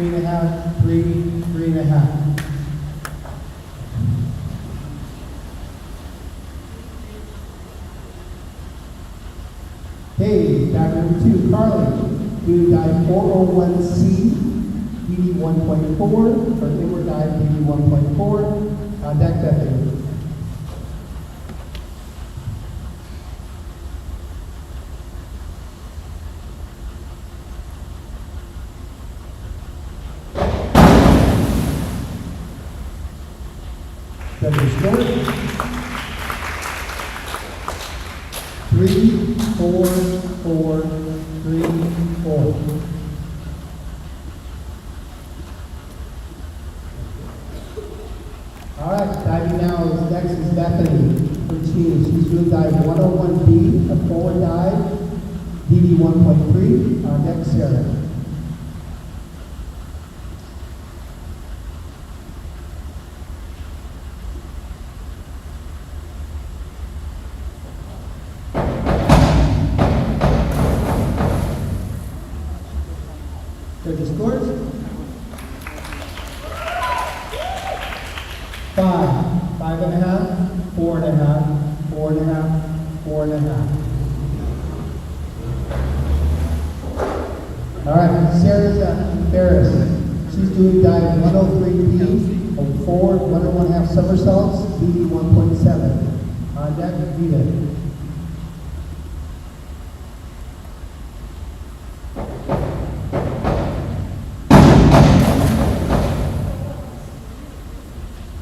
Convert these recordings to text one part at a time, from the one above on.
3.5, 3, 3.5. Okay, dive number 2, Carly. Do dive 401C, DD 1.4, or inward dive DD 1.4, on deck Bethany. Judges score. 3, 4, 4, 3, 4. All right, diving now is next is Bethany from Chile. She's doing dive 101B, a forward dive, DD 1.3, on deck Sarah. Judges scores. 5, 5.5, 4.5, 4.5, 4.5. All right, Sarah Ferris. She's doing dive 103B, a forward 1.5 somersaults, DD 1.7. On deck, Vita.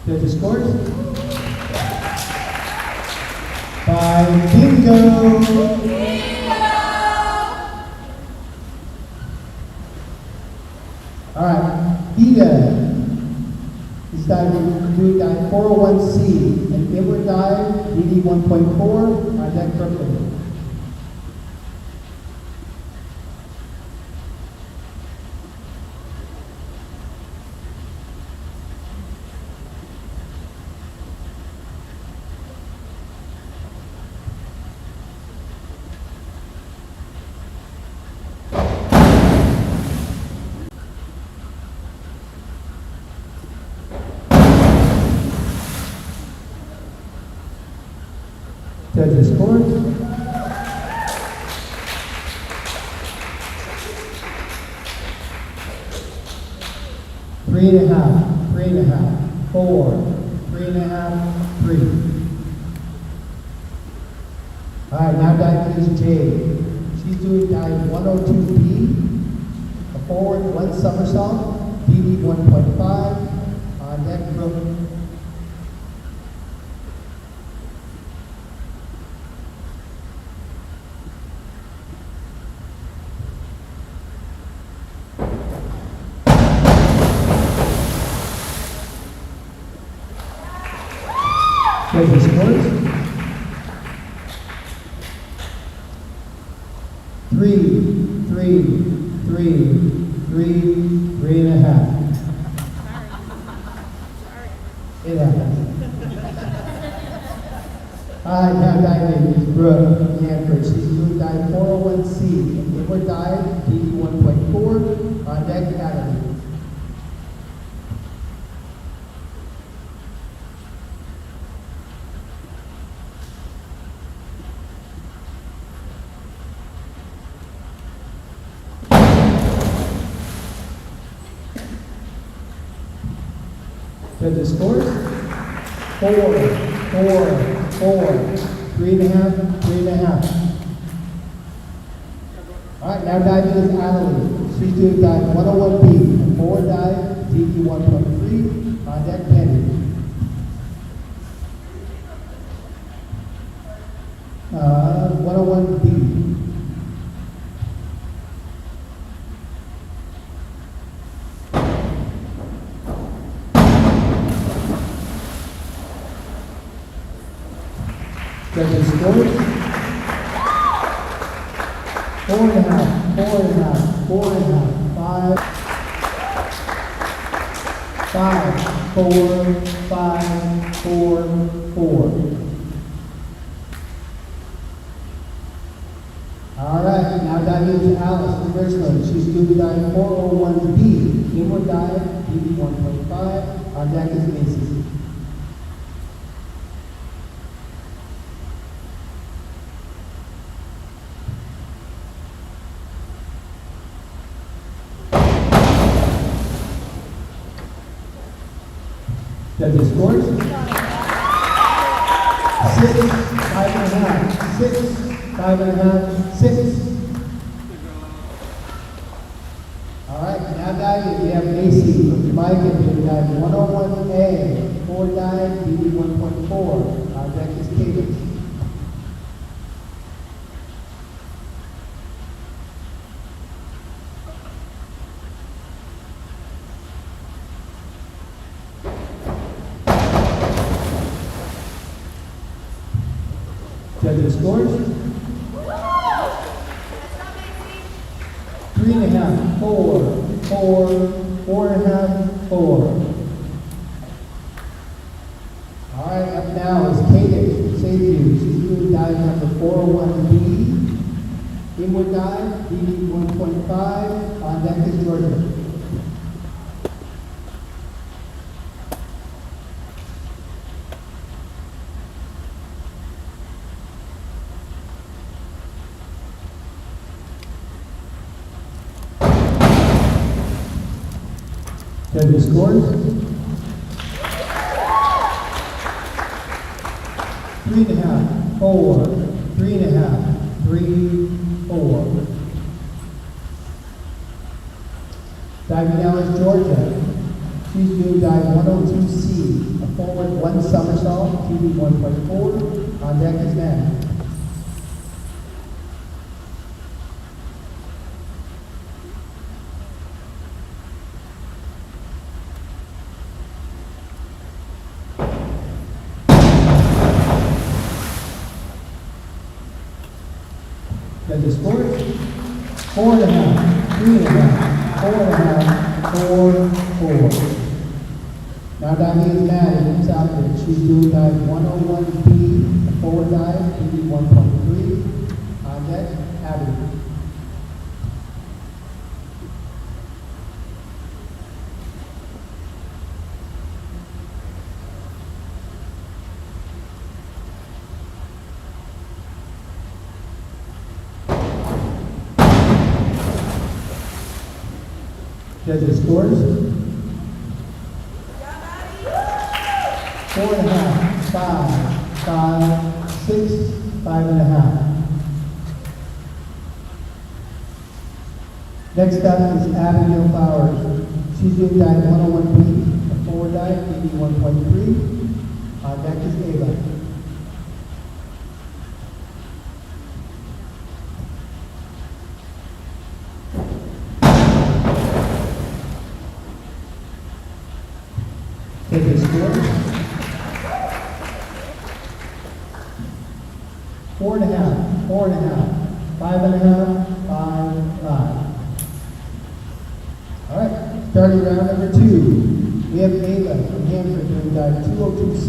Judges scores. 5, bingo! All right, Vita is doing dive 401C, an inward dive, DD 1.4, on deck Brooklyn. Judges score. 3.5, 3.5, 4, 3.5, 3. All right, now diving is Jade. She's doing dive 102B, a forward 1 somersault, DD 1.5, on deck Brooklyn. Judges scores. 3, 3, 3, 3, 3.5. It happens. All right, now diving is Brooke Hanford. She's doing dive 401C, an inward dive, DD 1.4, on deck Academy. Judges scores. 4, 4, 4, 3.5, 3.5. All right, now diving is Adelie. She's doing dive 101B, a forward dive, DD 1.3, on deck Penny. 101B. Judges scores. 4.5, 4.5, 4.5, 5, 5, 4, 5, 4, 4. All right, now diving into Alice from Richmond. She's doing dive 401B, inward On deck is Macy. Judges scores. 6, 5.5, 6, 5.5, 6. All right, now diving, we have Macy from Jamaica doing dive 101A, 4 dive, BD 1.4. Our deck is Cadence. Judges scores. 3.5, 4, 4, 4.5, 4. All right, up now is Cadence from Safeview. She's doing dive number 401B. Inward dive, BD 1.5. On deck is Georgia. Judges scores. 3.5, 4, 3.5, 3, 4. Diving now is Georgia. She's doing dive 102C, a forward 1 somersault, TV 1.4. On deck is Matt. Judges scores. 4.5, 3.5, 4.5, 4, 4. Now diving is Maddie from Southbridge. She's doing dive 101B, a forward dive, BD 1.3. On deck, Abby. Judges scores. 4.5, 5, 5, 6, 5.5. Next up is Abigail Flowers. She's doing dive 101B, a forward dive, BD 1.3. On deck is Ava. Judges scores. 4.5, 4.5, 5.5, 5, 5. All right, starting round number 2. We have Ava from Hanford doing dive 202C,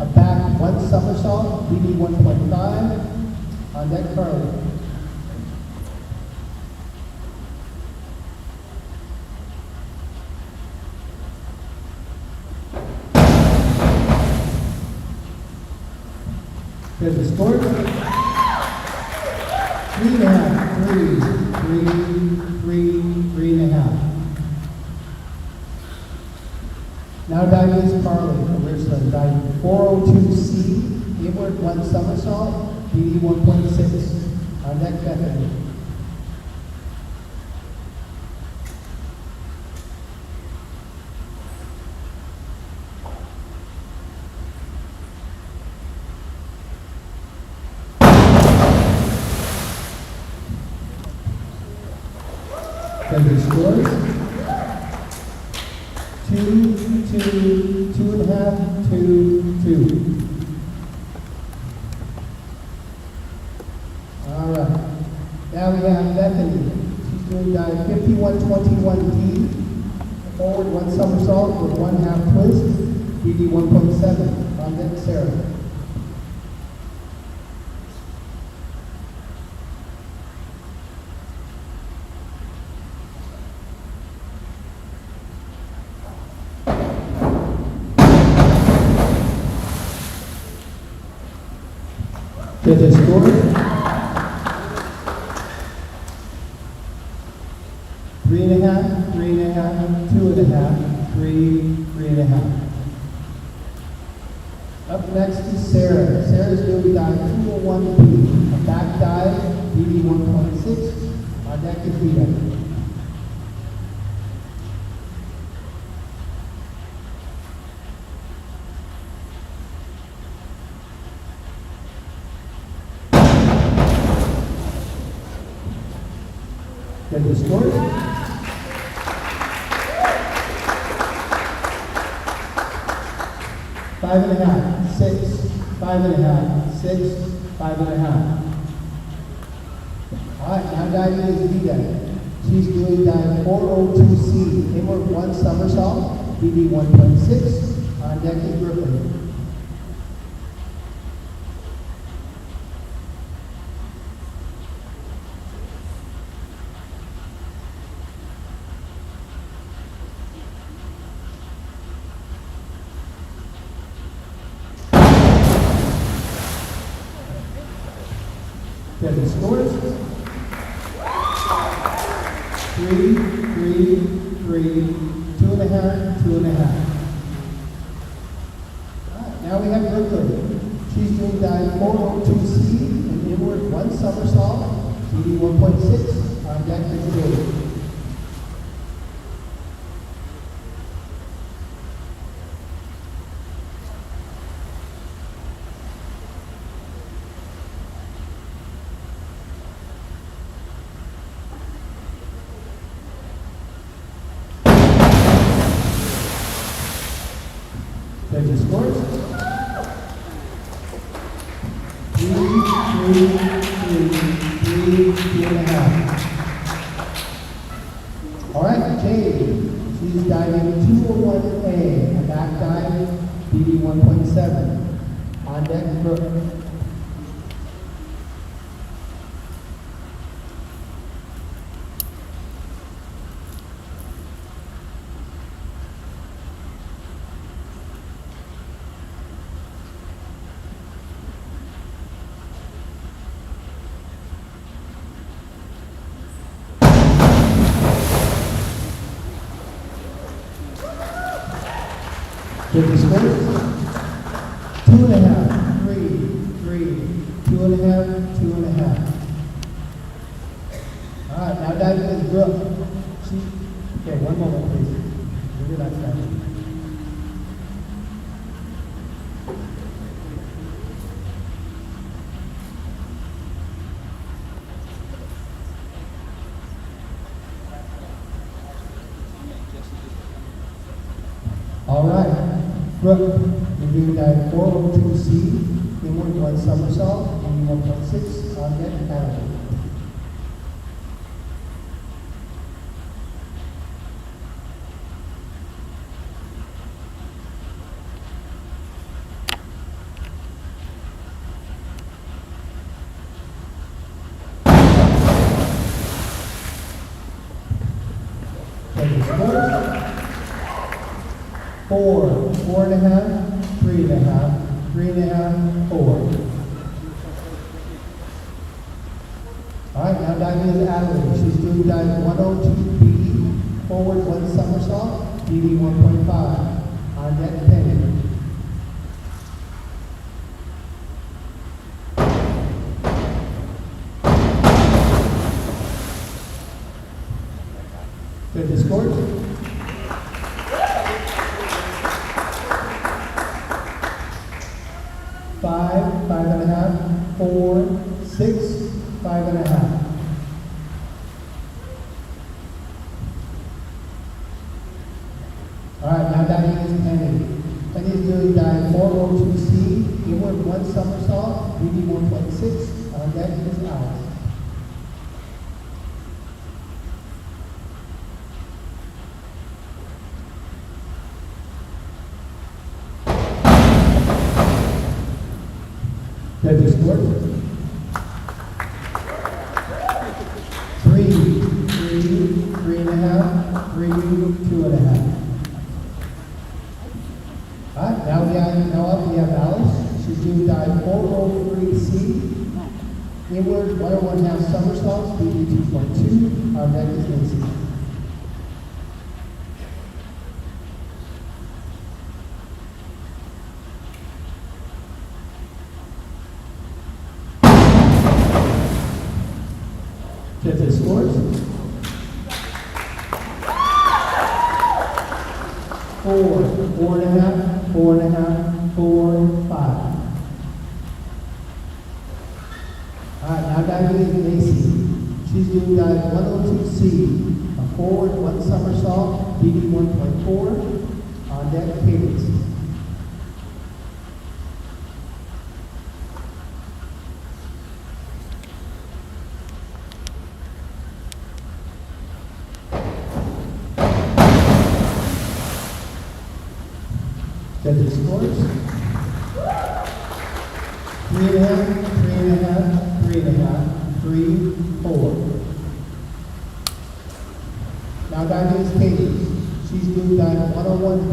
a back 1 somersault, BD 1.5. On deck, Carly. There's the score. 3.5, 3, 3.5. Now diving is Carly from Richland, diving 402C, inward 1 somersault, BD 1.6. On deck, Bethany. Judges scores. 2, 2, 2.5, 2, 2. All right. Now we have Bethany. She's doing dive 5121D, forward 1 somersault with 1/2 twist, BD 1.7. On deck, Sarah. Judges score. 3.5, 3.5, 2.5, 3.5. Up next is Sarah. Sarah's doing dive 201B. A back dive, BB 1.6. On deck is Vita. Get the scores. 5.5, 6, 5.5, 6, 5.5. All right, now diving is Vita. She's doing dive 402C, inward 1 somersault, BB 1.6. On deck is Brooklyn. Get the scores. 3, 3, 3, 2.5, 2.5. Alright, now we have Brooklyn. She's doing dive 402C, an inward 1 somersault, BB 1.6. On deck is Dave. There's your scores. 3, 3, 3, 2.5. All right, Jade. She's diving 201A, a back dive, BB 1.7. On deck, Brooke. Get the scores. 2.5, 3, 3, 2.5, 2.5. All right, now diving is Brooke. Okay, one moment, please. We'll do that time. All right. Brooke, you're doing dive 402C, inward 1 somersault, and 1.6 on deck paddle. Take the scores. 4, 4.5, 3.5, 3.5, 4. All right, now diving is Adelaide. She's doing dive 102B, forward 1 somersault, BB 1.5. On deck 10. Get the scores. 5, 5.5, 4, 6, 5.5. All right, now diving is Penny. Penny's doing dive 402C, inward 1 somersault, BB 1.6. On deck is Alex. Get the score. 3, 3.5, 3, 2.5. All right, now up we have Alice. She's doing dive 403C, Inward 101 half somersaults, BD 2.2. On deck is Nancy. Judges scores. 4, 4.5, 4.5, 4, 5. Alright, now diving is Macy. She's doing dive 102C, a forward 1 somersault, BD 1.4. On deck, cadence. Judges scores. 3.5, 3.5, 3.5, 3, 4. Now diving is cadence. She's doing dive 101B,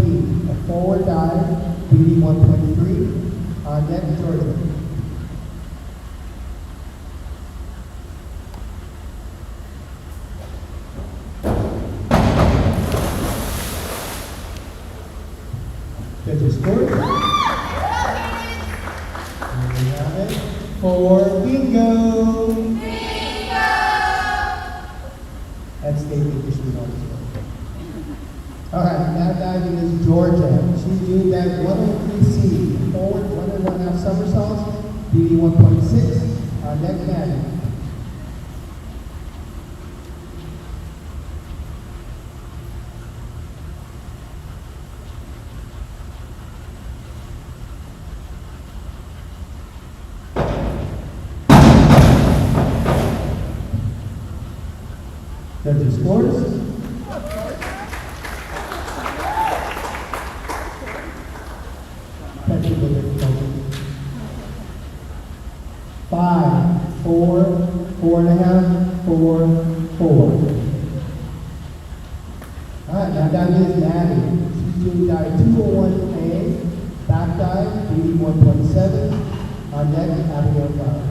a forward dive, BD 1.3. On deck, Georgia. Judges scores. There we have it. For bingo. Bingo. That's David Fishman also. All right, now diving is Georgia. She's doing that 103C, forward 1 1/2 somersaults, BD 1.6. On deck, Maddie. Judges scores. Technical difficulty. 5, 4, 4.5, 4, 4. Alright, now diving is Maddie. She's doing dive 201A, back dive, BD 1.7. On deck, Abigail Flowers.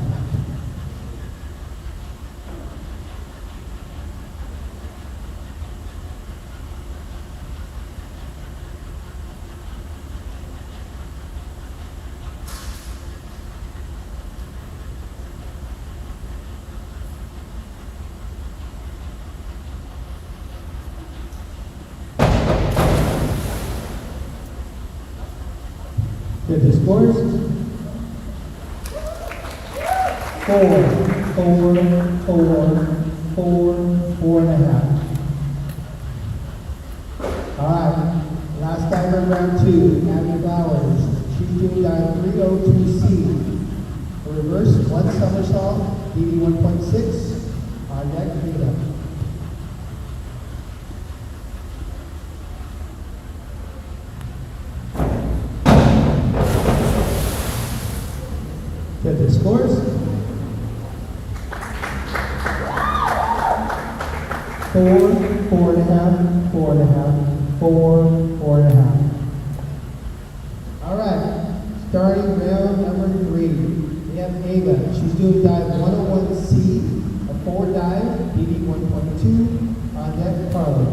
Judges scores. 4, 4, 4, 4, 4.5. Alright, last diver round 2, Abby Flowers. She's doing dive 302C. A reverse 1 somersault, BD 1.6. On deck, Veda. Judges scores. 4, 4.5, 4.5, 4, 4.5. All right, starting round number 3. We have Ava. She's doing dive 101C, a forward dive, BD 1.2. On deck, Carly.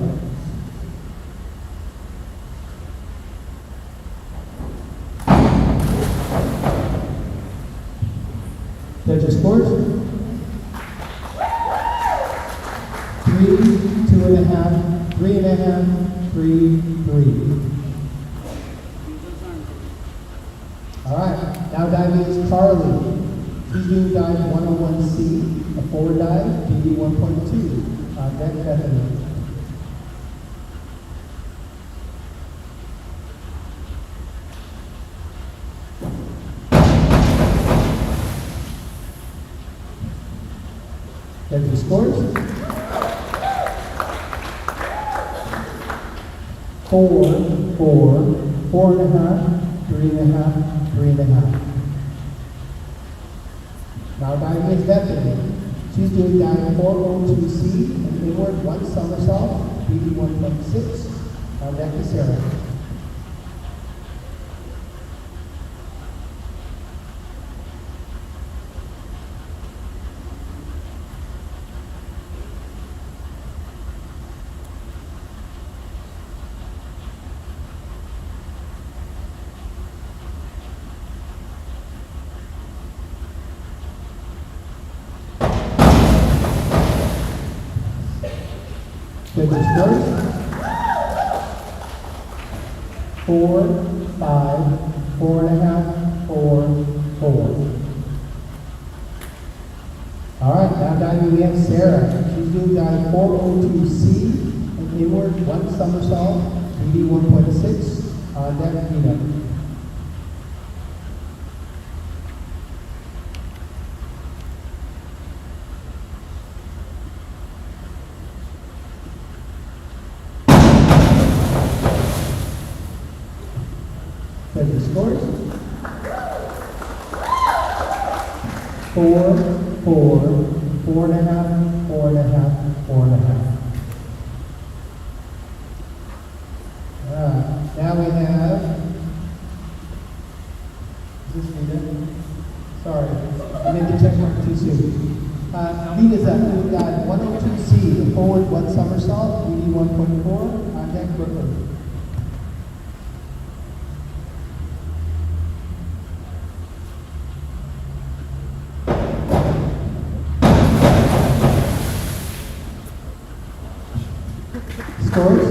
Judges scores. 3, 2.5, 3.5, 3, 3. All right, now diving is Carly. She's doing dive 101C, a forward dive, BD 1.2. On deck, Bethany. Judges scores. 4, 4, 4.5, 3.5, 3.5. Now diving is Bethany. She's doing dive 402C, an inward 1 somersault, BD 1.6. On deck is Sarah. scores. 4, 5, 4.5, 4, 4. All right, now diving we have Sarah. She's doing dive 402C, an inward 1 somersault, BD 1.6, on deck Nina. Take the scores. 4, 4, 4.5, 4.5, 4.5. Now we have, is this Rita? Sorry, I made the check mark too soon. Rita's up, we've got 102C, a forward 1 somersault, BD 1.4, on deck Brooklyn. Scores?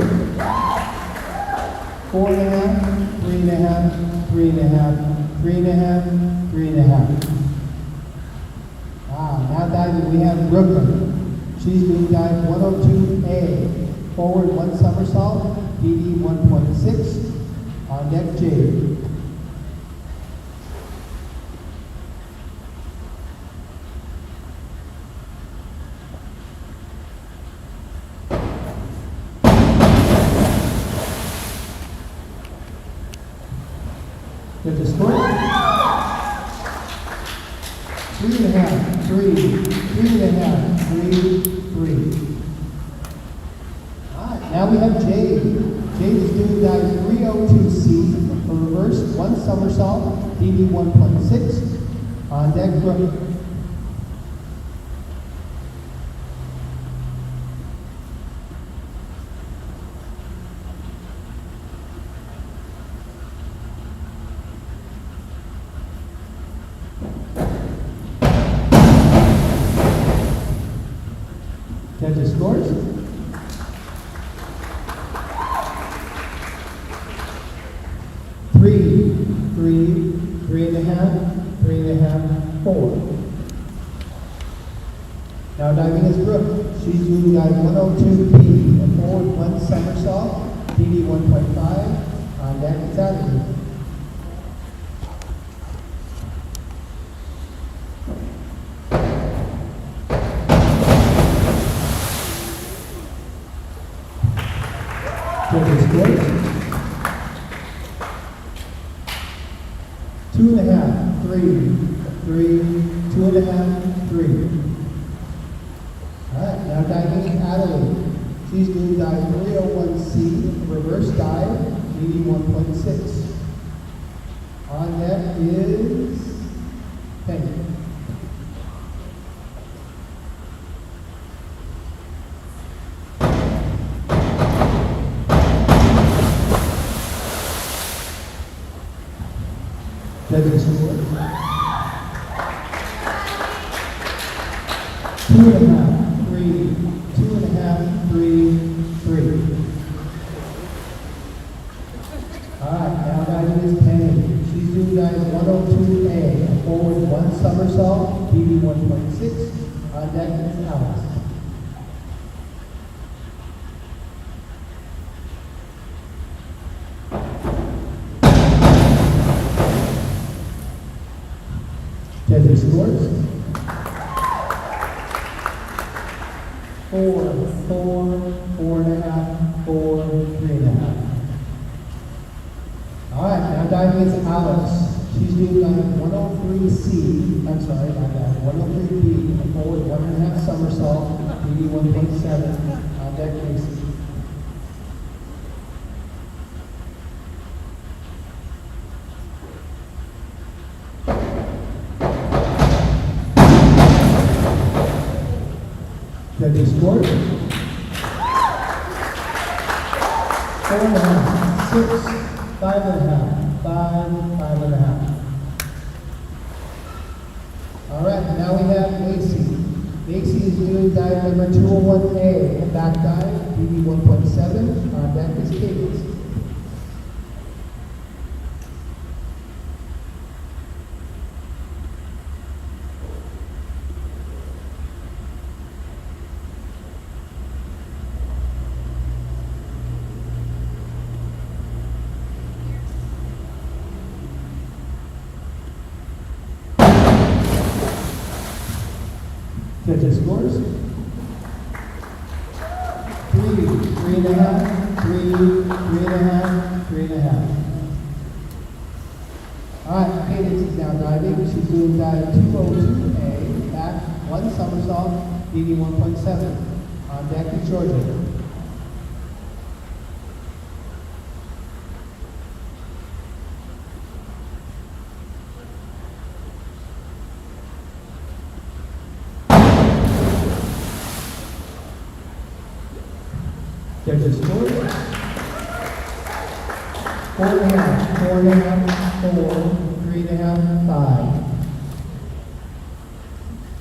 4.5, 3.5, 3.5, 3.5, 3.5. Now diving we have Brooklyn. She's doing dive 102A, forward 1 somersault, BD 1.6, on deck Jade. Get the score. 3.5, 3, 3.5, 3, 3. All right, now we have Jade. Jade is doing dive 302C, for reverse 1 somersault, BD 1.6, on deck Brooke. Judges' scores. 3, 3, 3.5, 3.5, 4. Now diving is Brooke. She's doing dive 102B, a forward 1 somersault, BD 1.5, on deck it's Avenue. Judges' scores. 2.5, 3, 3, 2.5, 3. All right, now diving Adelaide. She's doing dive 301C, reverse dive, BD 1.6. On deck is Penny. Judges' score. 2.5, 3, 2.5, 3, 3. All right, now diving is Penny. She's doing dive 102A, a forward 1 somersault, BD 1.6. On deck is Alex. Judges' scores. 4, 4, 4.5, 4, 3.5. All right, now diving is Alex. She's doing dive 103C, I'm sorry, not that, 103B, a forward 1.5 somersault, BD 1.7, on deck Casey. Judges' scores. 4.5, 6, 5.5, 5, 5.5. All right, now we have Lacey. Macy is doing dive number 201A, a back dive, BB 1.7. On deck is Cadence. Judges scores. 3.5, 3.5, 3.5. All right, Cadence is now diving. She's doing dive 202A, back, one somersault, BB 1.7. On deck is Georgia. Judges score. 4.5, 4.5, 4, 3.5, 5.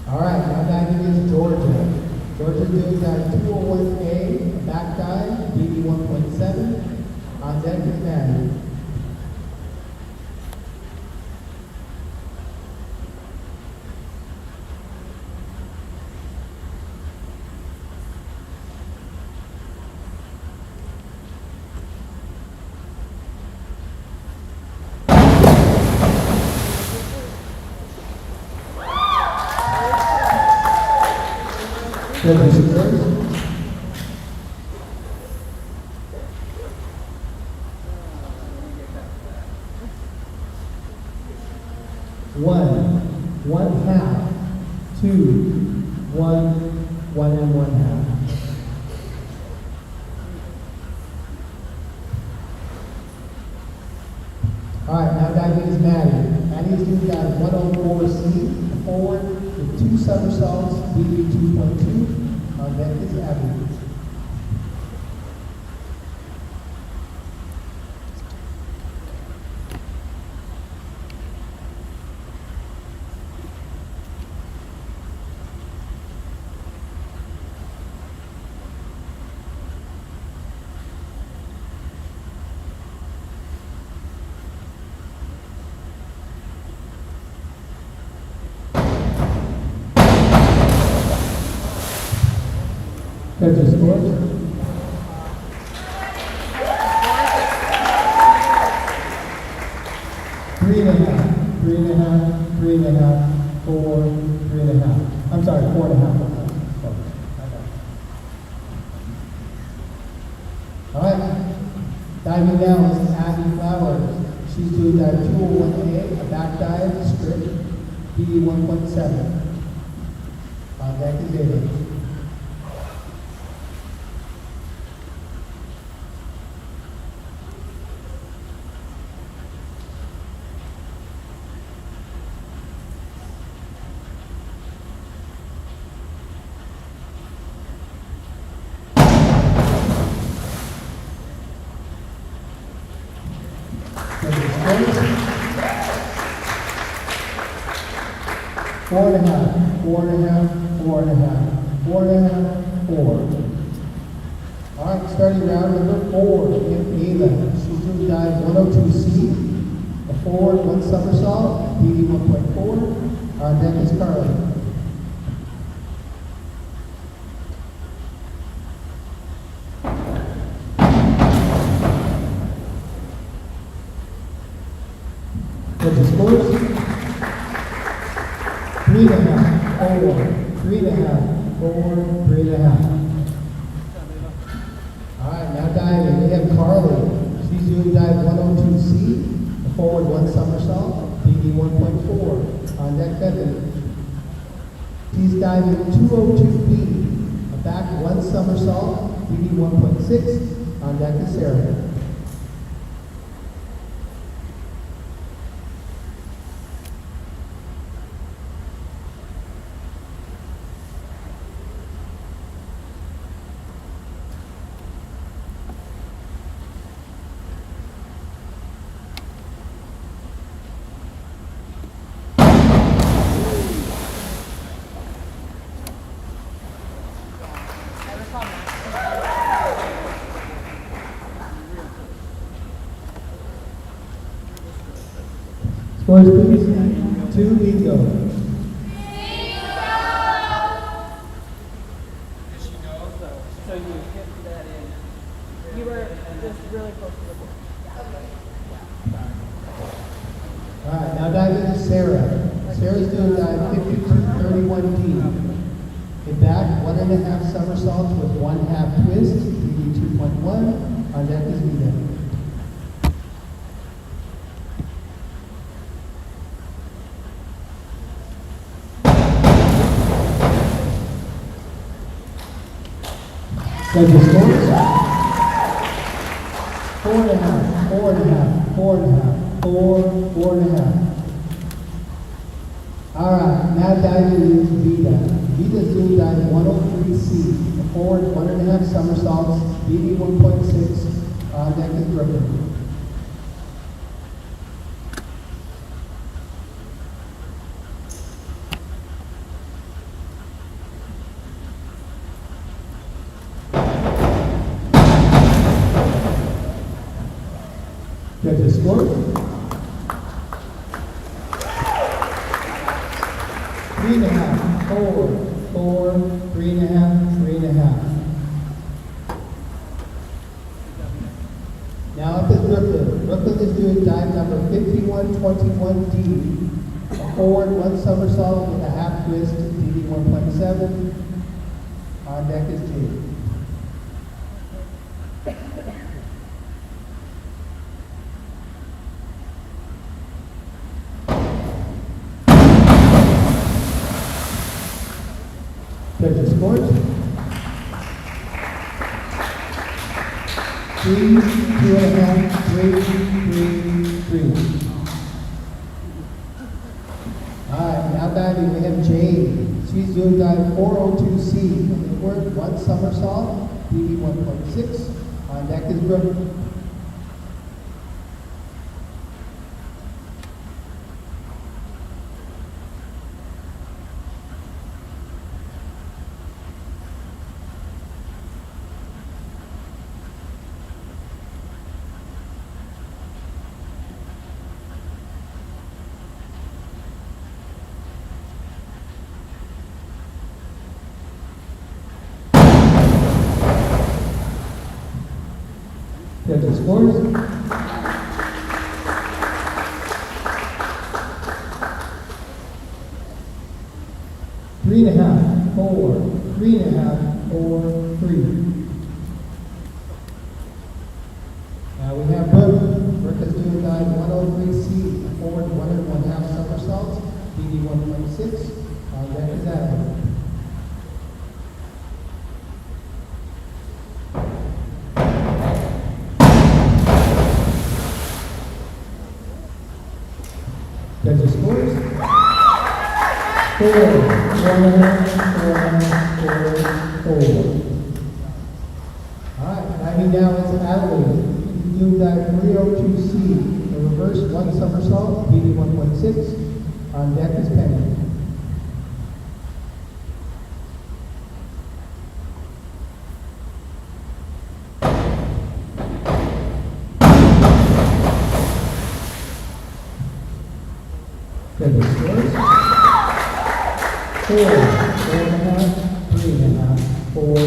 All right, now diving is Georgia. Georgia's doing dive 201A, a back dive, BB 1.7. On deck is Maddie. Judges scores. 1.5, 2, 1 and 1/2. All right, now diving is Maddie. Maddie's doing dive 104C, forward with 2 somersaults, BB 2.2. On deck is Abby. Judges scores. 3.5, 3.5, 3.5, 4, 3.5. I'm sorry, 4.5. All right, diving down is Abby Flowers. She's doing dive 201A, a back dive, strip, BB 1.7. On deck is David. Four and a half, 4.5, 4.5, 4.5, 4. All right, starting round number 4 in Ava. She's doing dive 102C, a forward, 1 somersault, BB 1.4. On deck is Carly. Judges scores. 3.5, 4, 3.5, 4, 3.5. All right, now diving. We have Carly. She's doing dive 102C, a forward, 1 somersault, BB 1.4. On deck, Bevan. She's diving 202B, a back, 1 somersault, BB 1.6. On deck is Sarah. Scores, please. 2 bingo. So you hit that in. You were just really close to the board. All right, now dive into Sarah. Sarah's doing dive 5231D. Hit back, 1.5 somersaults with 1/2 twist, BD 2.1. On deck is Vita. Judges scores. 4.5, 4.5, 4.5, 4.5. All right, now diving into Vita. Vita's doing dive 103C. Forward 1.5 somersaults, BD 1.6. On deck is Brooklyn. Judges score. 3.5, 4, 4, 3.5, 3.5. Now up is Brooklyn. Brooklyn is doing dive number 5121D. A forward 1 somersault with a 1/2 twist, BD 1.7. On deck is Jade. Judges scores. 3, 2.5, 3, 3, 3. All right, now diving, we have Jade. She's doing dive 402C. Forward 1 somersault, BD 1.6. On deck is Brooke. Judges scores. 3.5, 4, 3.5, 4, 3. Now we have Brooke. Brooke is doing dive 103C. Forward 1.5 somersaults, BD 1.6. On deck is Adam. Judges scores. 4, 4, 4, 4. All right, diving down into Adelaide. You do dive 302C. The reverse 1 somersault, BD 1.6. On deck is Penny. Judges scores. 4, 4.5, 3.5, 4,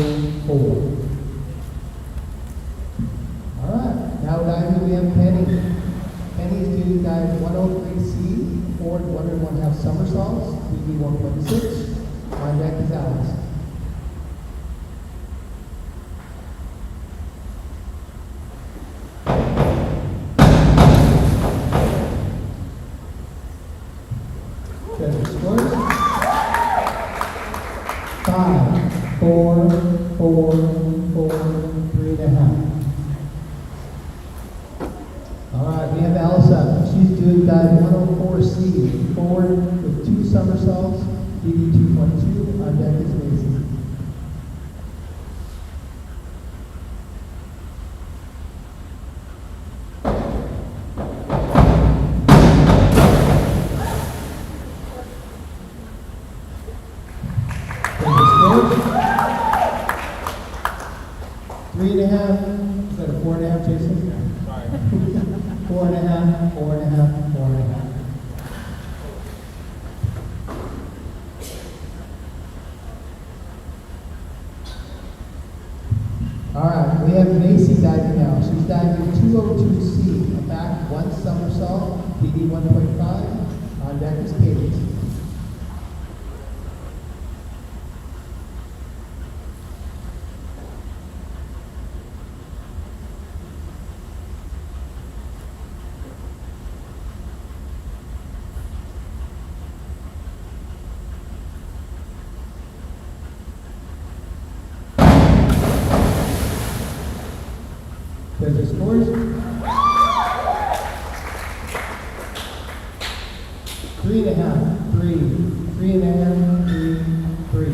4. All right, now diving we have Penny. Penny's doing dive 103C, forward 1.5 somersaults, BD 1.6. On deck is Alex. Judges scores. 5, 4, 4, 4, 3.5. All right, we have Elsa. She's doing dive 104C, forward with 2 somersaults, BD 2.2. On deck is Mason. Three and a half. Is that a 4.5, Jason? Sorry. 4.5, 4.5, 4.5. 202C, a back one somersault, PD 1.5. On deck is Cadence. Judges' scores. 3.5, 3, 3.5, 3, 3.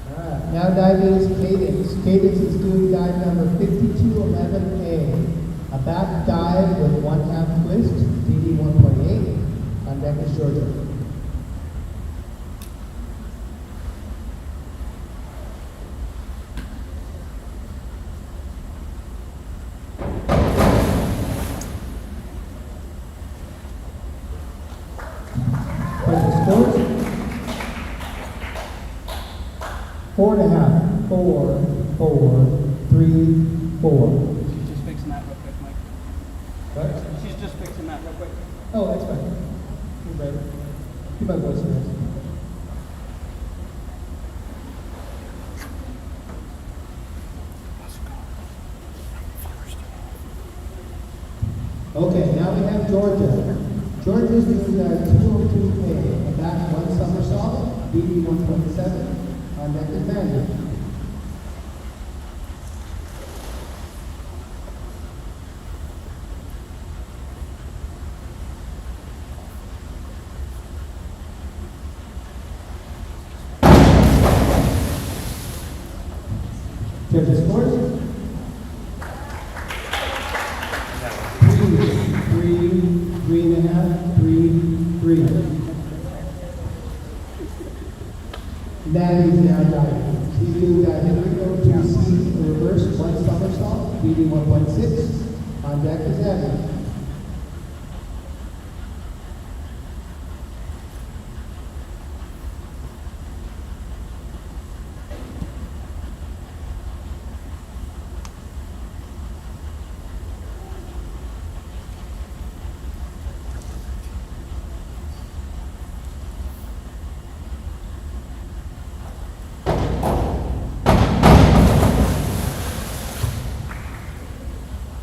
All right, now diving is Cadence. Cadence is doing dive number 5211A, a back dive with 1/2 twist, DD 1.8. On deck is Georgia. Scores. 4.5, 4, 4, 3, 4. She's just fixing that real quick, Mike. What? She's just fixing that real quick. Oh, that's fine. You're ready. Keep my voice nice. Okay, now we have Georgia. Georgia's doing the 202A, a back one somersault, BB 1.7, on deck is Mandy. Judges' scores. 3.5, 3, 3. Maddie's now diving. She's doing that Henrico 2C reverse one somersault, BD 1.6. On deck is Abby.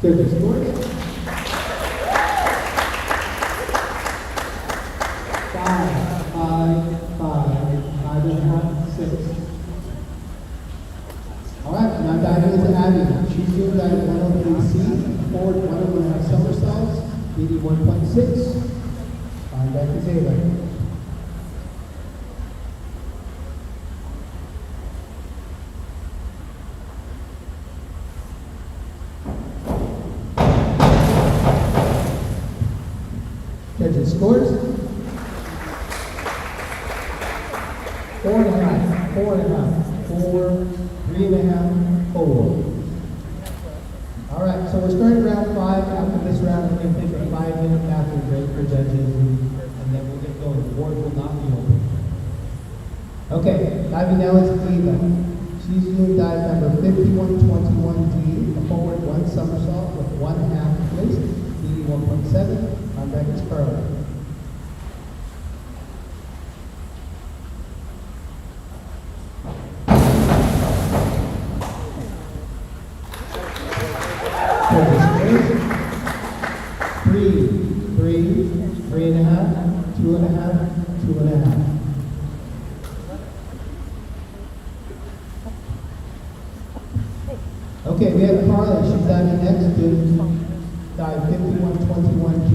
Judges' scores. 5, 5.5, 6. All right, now diving is Abby. She's doing that 103C, forward 1.5 somersaults, BD 1.6. On deck is Ava. Judges' scores. 4.5, 4.5, 4, 3.5, 4. All right, so we're starting round 5. After this round, we're going to take a 5-minute bathroom break for judges, and then we'll get going. The board will not be open. Okay, diving now is Eva. She's doing dive number 5121D, a forward one somersault with 1/2 twist, DD 1.7. On deck is Carla. Three, 3.5, 2.5, 2.5. Okay, we have Carla. She's diving next to dive 5121G.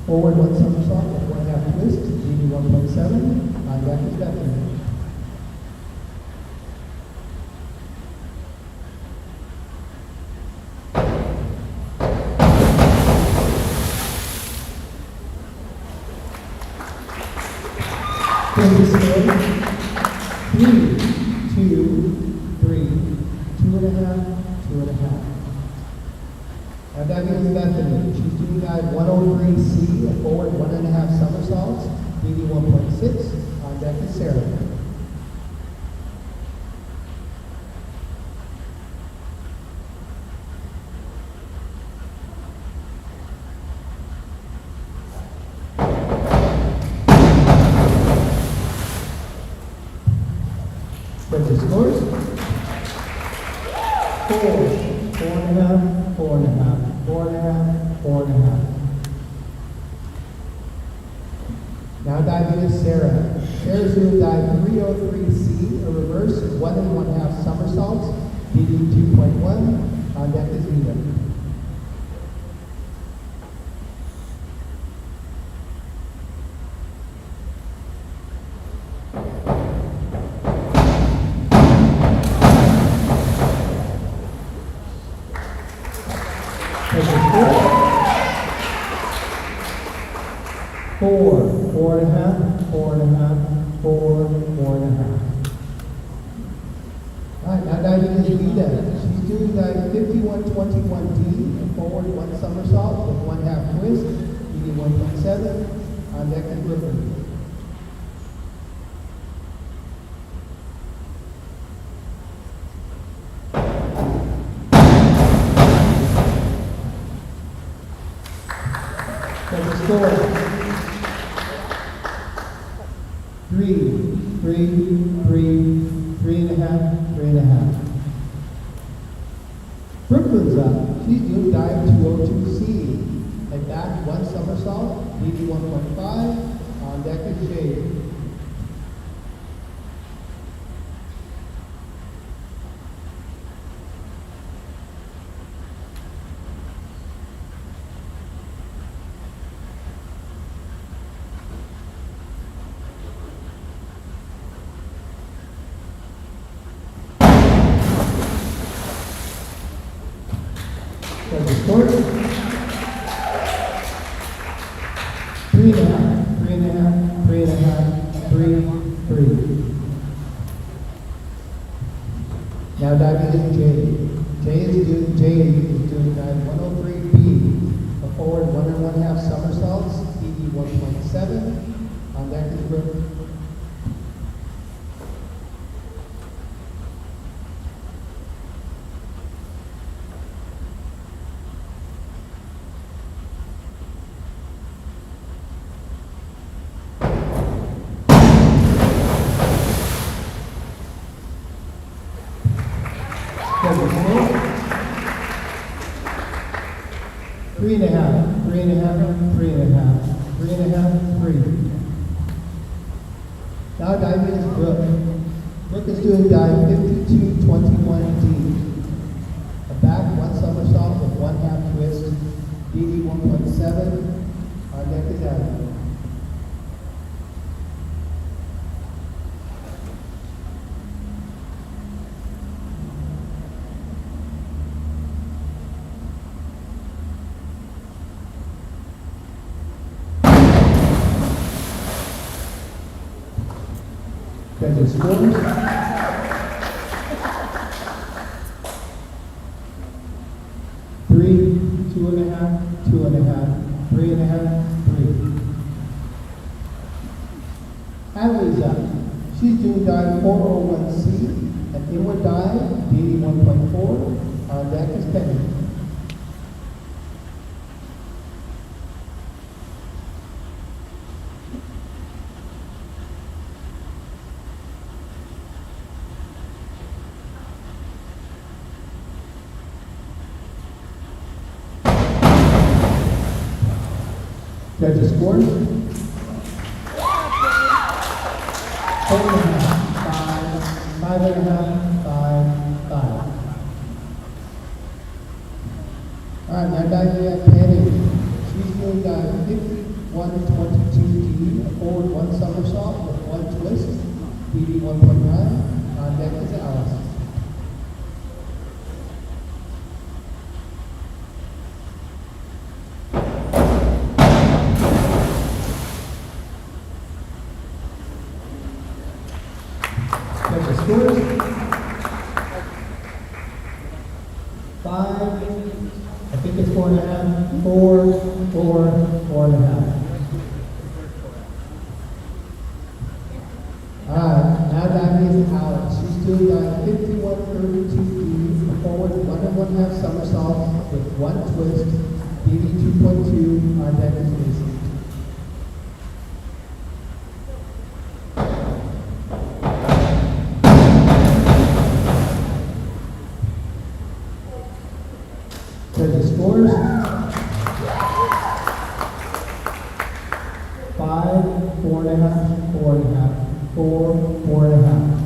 Forward one somersault with 1/2 twist, DD 1.7. On deck is Bethany. Judges' scores. 3, 2, 3, 2.5, 2.5. Now diving is Bethany. She's doing dive 103C, a forward 1.5 somersaults, BD 1.6. On deck is Sarah. Judges scores. 4, 4.5, 4.5, 4.5, 4.5. Now diving is Sarah. Sarah's going to dive 303C, a reverse 1 1/2 somersaults, DD 2.1. On deck is Vita. Four, 4.5, 4.5, 4, 4.5. All right, now diving is Vita. She's doing dive 5121D, a forward 1 somersault with 1/2 twist, DD 1.7. On deck is Griffin. That's the score. 3, 3.5, 3.5. Brooklyn's up. She's doing dive 202C. Head back 1 somersault, DD 1.5. On deck is Jade. That's the score. 3.5, 3.5, 3.5, 3. Now diving is Jade. Jade is doing dive 103B, a forward 1 1/2 somersaults, DD 1.7. On deck is Brooke. Three and a half, 3.5, 3.5, 3.5, 3. Now diving is Brooke. Brooke is doing dive 5221D. A back 1 somersault with 1/2 twist, DD 1.7. Our deck is Adam. Judges scores. 3, 2.5, 2.5, 3.5, 3. Hadley's up. She's doing dive 401C, an inward dive, DD 1.4. On deck is Penny. Judges scores. 4.5, 5, 5.5, 5, 5. All right, now diving at Penny. She's doing dive 5122D, a forward 1 somersault with 1 twist, DD 1.9. On deck is Alice. The scores. 5, I think it's 4.5, 4, 4, 4.5. Now diving is Alex. She's doing dive 5132D, a forward 1 1/2 somersault with 1 twist, DD 2.2. On deck is Lucy. Judges scores. 5, 4.5, 4.5, 4, 4.5.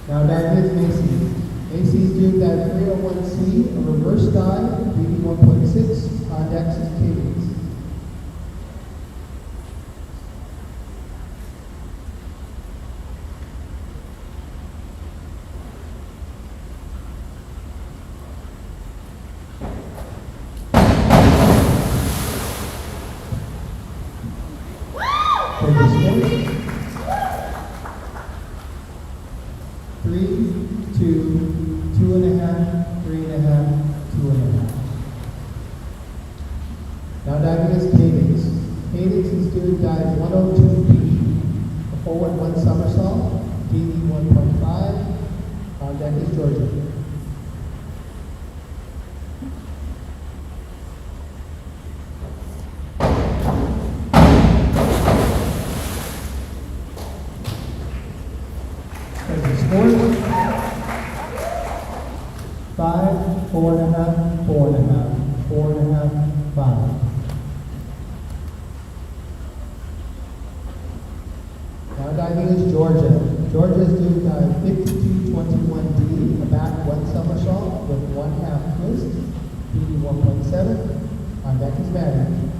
Now dive is Macy. Macy's doing dive 301C, a reverse dive, BB 1.6, on decks is Cadence. Three, 2, 2.5, 3.5, 2.5. Now diving is Cadence. Cadence is doing dive 102B, a forward 1 somersault, DD 1.5. On deck is Georgia. Scores. 5, 4.5, 4.5, 4.5, 5. Now diving is Georgia. Georgia is doing dive 5221D, a back 1 somersault with 1/2 twist, BD 1.7. On deck is Maddie.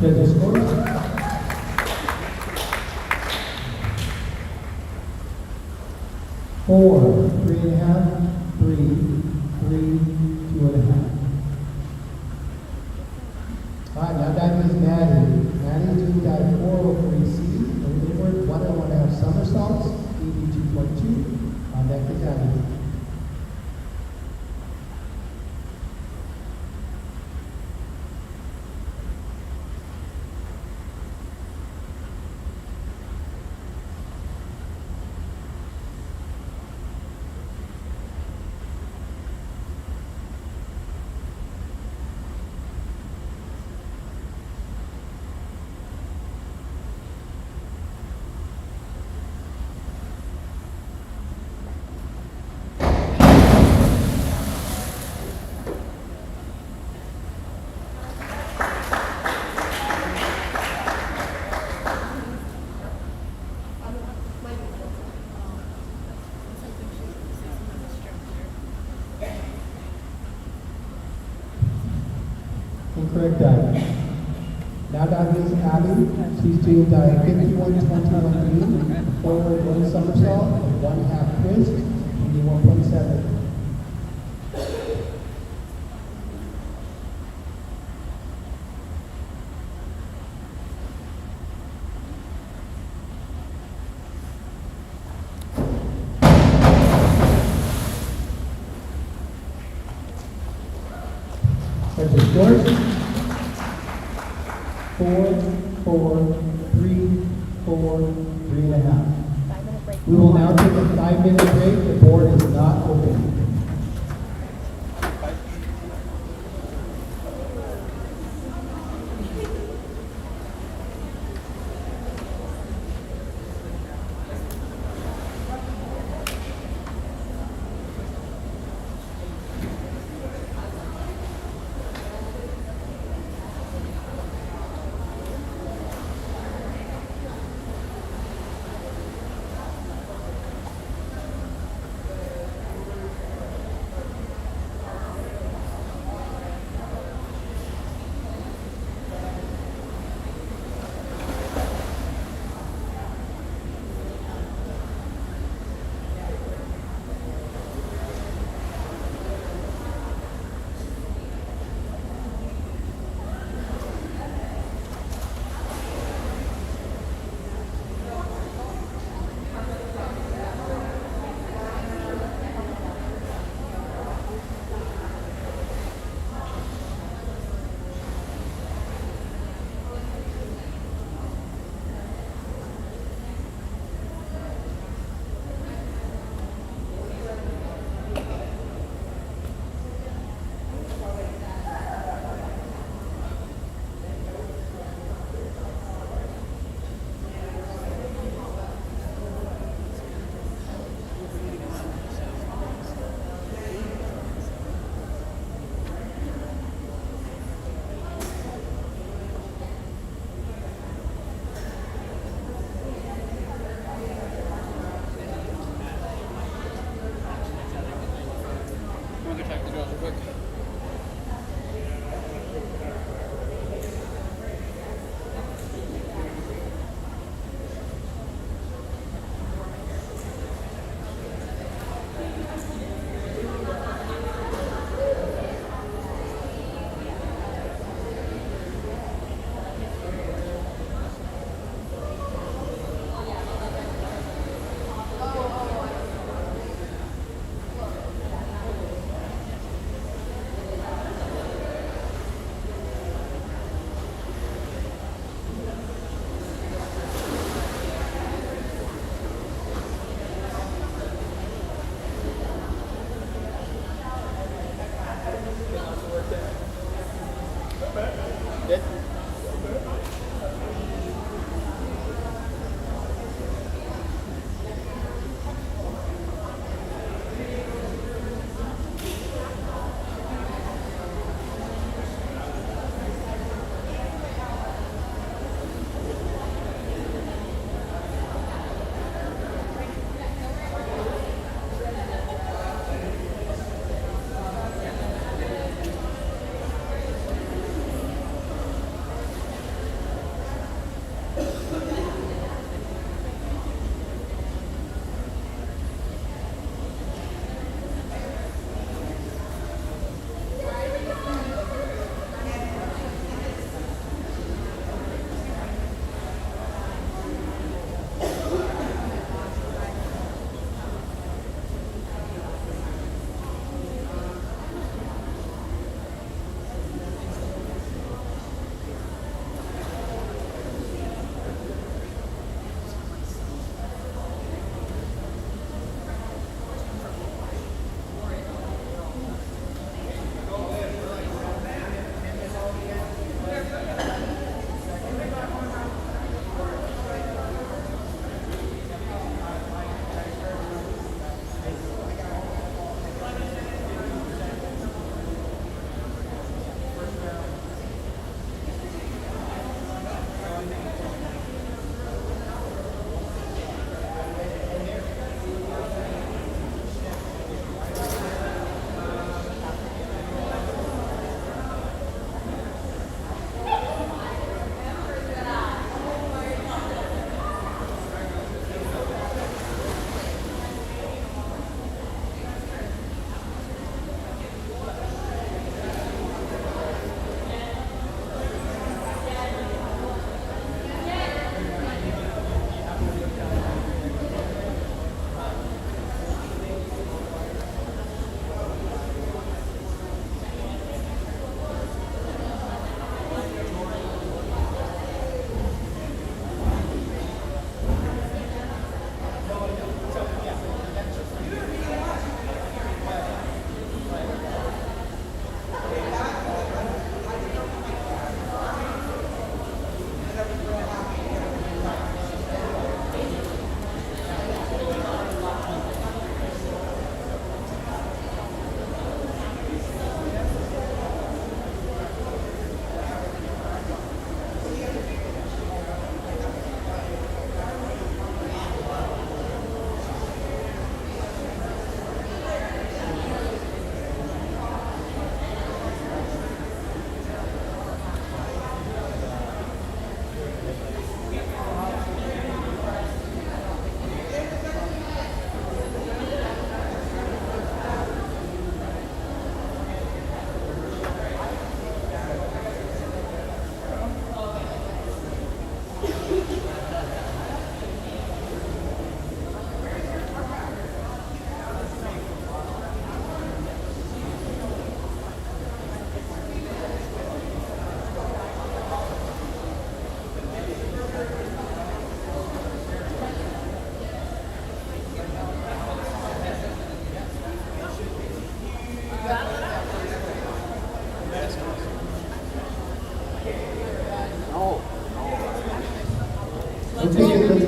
Judges scores. 4, 3.5, 3, 3, 2.5. All right, now diving is Maddie. Maddie is doing dive 403C, an inward 1 and 1/2 somersaults, BD 2.2. On deck is Abby. Incorrect dive. Now diving is Abby. She's doing dive 5121B, forward 1 somersault and 1/2 twist, BD 1.7. There's the scores. 4, 4, 3, 4, 3.5. 5-minute break. We will now take a 5-minute break. The board is not open.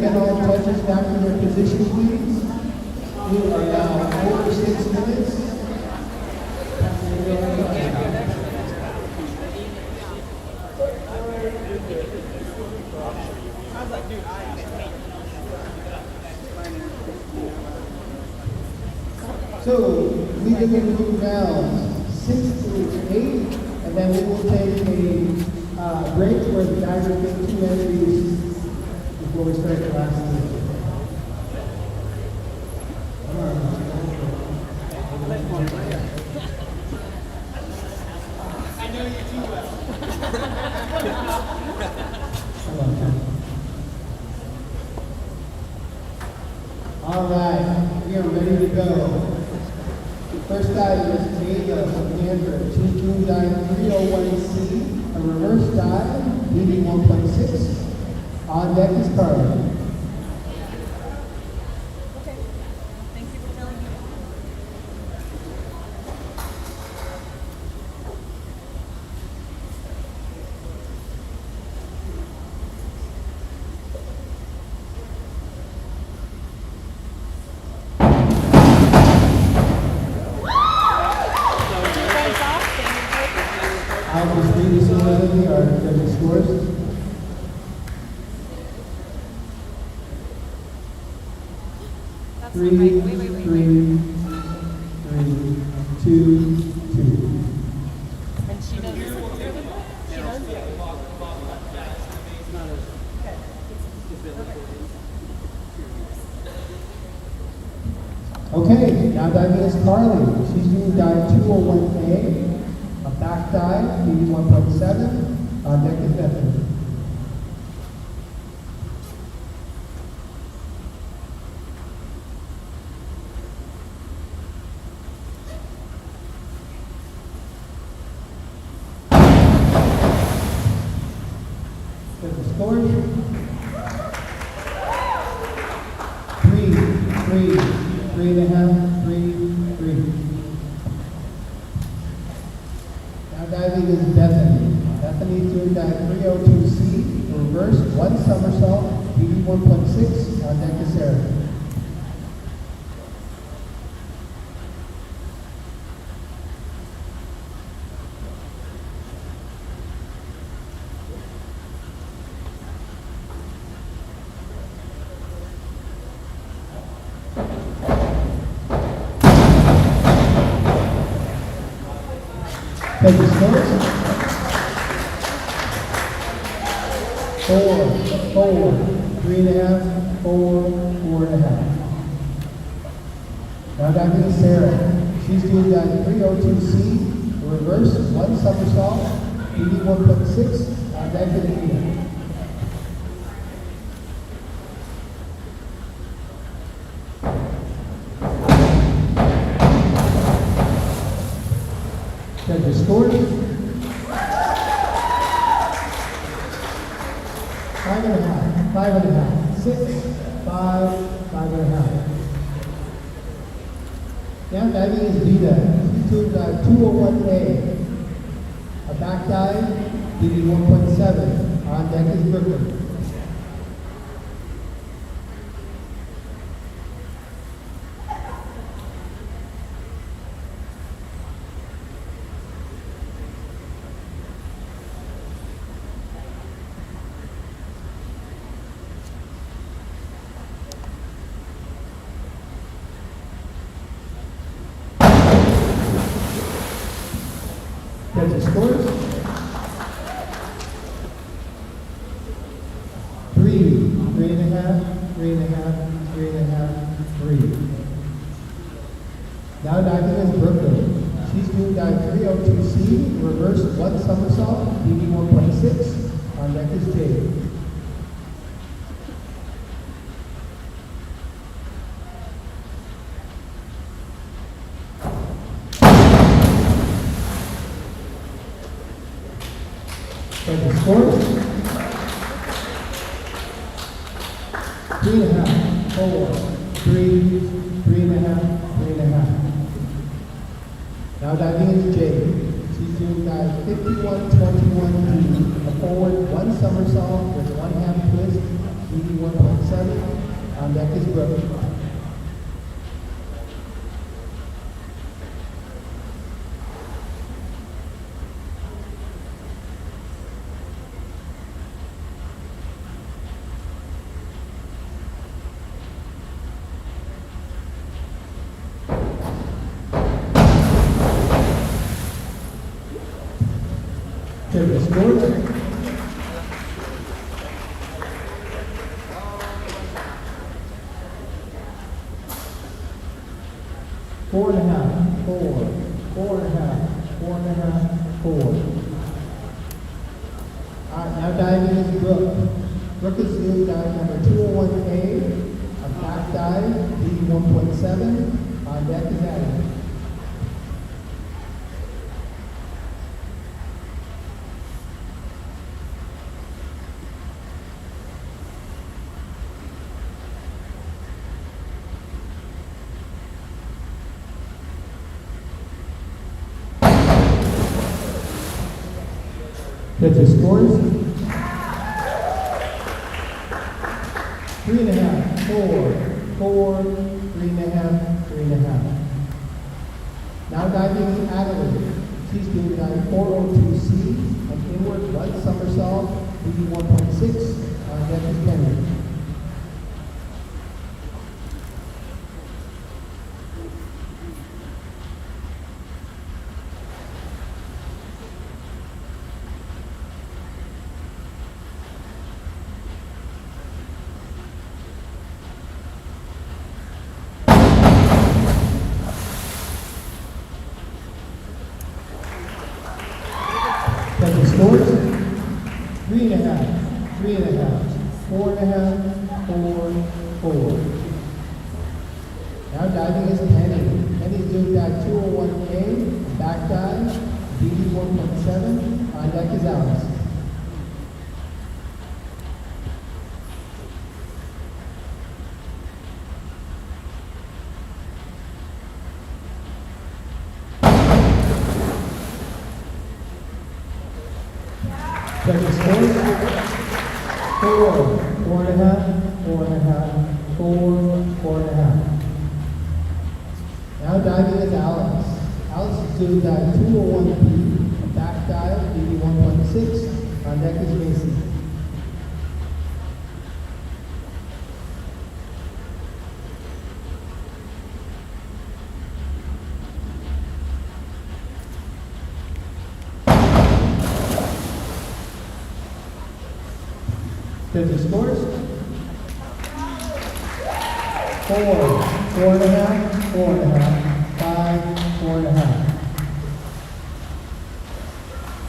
get all judges back to their positions, please? We are now over 6 minutes. So, we can move rounds 6 to 8, and then we will take a break where the guys will get 2 entries before we start the last stage. I know you too well. All right, we are ready to go. First dive is Jada from Denver. She's doing dive 301C, a reverse dive, BD 1.6. On deck is Carly. Okay. Thank you for telling me. I'll just read this immediately, our judging scores. That's Three, not right. Wait. 3, 2, 2. And she knows. She knows. Okay, now diving is Carly. She's doing dive 201A, a back dive, BD 1.7. On deck is Bethany. Get the scores. 3, 3.5, 3. Now diving is Bethany. Bethany's doing dive 302C, reverse, 1 somersault, BD 1.6. On deck is Sarah. Take the scores. 4, 3.5, 4.5. Now diving is Sarah. She's doing dive 302C, reverse, 1 somersault, BD 1.6. On deck is Anita. Check the scores. 5.5, 5.5, 6, 5, 5.5. Now diving is Vida. She's doing dive 201A, a back dive, BD 1.7. On deck is Brooklyn. Check the scores. 3, 3.5, 3.5, 3.5, 3. Now diving is Brooklyn. She's doing dive 302C, reverse, 1 somersault, BD 1.6. On deck is Jade. Check the scores. 3.5, 4, 3, 3.5, 3.5. Now diving is Jade. She's doing dive 5121D, a forward, 1 somersault with 1/2 twist, BD 1.6. 1.7. On deck is Brooke. The scores. 4.5, 4, 4.5, 4.5, 4. All right, now diving is Brooke. Brooke is doing dive number 201A, a back dive, DD 1.7. On deck is Adam. That's the scores. 3.5, 4, 4, 3.5, 3.5. Now diving is Adelaide. She's doing dive 402C, an inward one somersault, DD 1.6. On deck is Kenny. That's the scores. 3.5, 3.5, 4.5, 4, 4. Now diving is Penny. Penny's doing dive 201A, back dive, DD 1.7. On deck is Alex. Second scores. 4, 4.5, 4.5, 4, 4.5. Now diving is Alex. Alex is doing dive 201B, a back dive, DD 1.6. On deck is Macy. There's the scores. 4, 4.5, 4.5, 5, 4.5.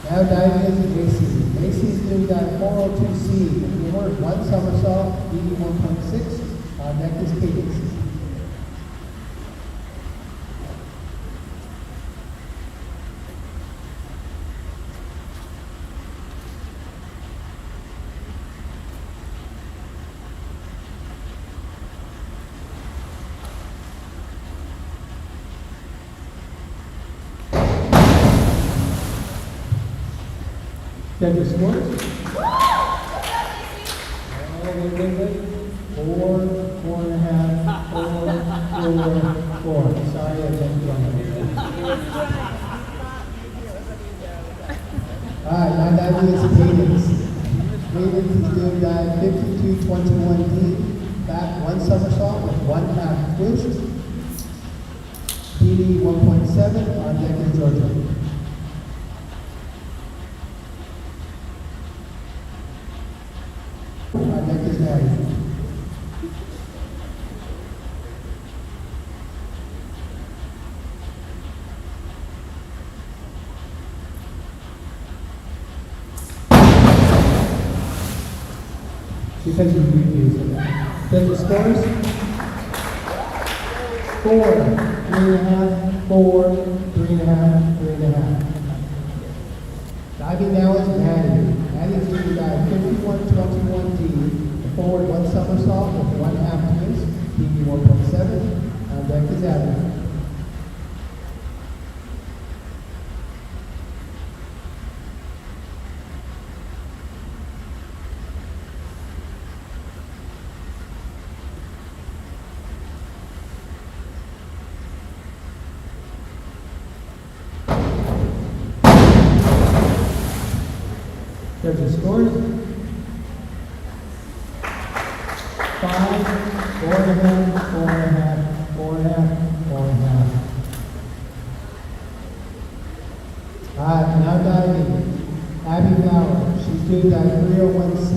Now diving is Macy. Macy's doing dive 402C, an inward one somersault, DD 1.6. On deck is Cadence. Get the scores. Wait. 4, 4.5, 4, 4. Sorry, I jumped on. All right, now diving is Cadence. Cadence is doing dive 5221D, back one somersault with 1/2 twist. DD 1.7. On deck is Georgia. On deck is Mary. She says you refuse it. Then the scores? 4, 3.5, 4, 3.5, 3.5. Diving now is Maddie. Maddie's doing dive 5121D, the forward one somersault with 1/2 twist, DD 1.7. On deck is Adam. Judges scores. 5, 4.5, 4.5, 4.5, 4.5. Now diving. Abby Bauer. She's doing dive 301C,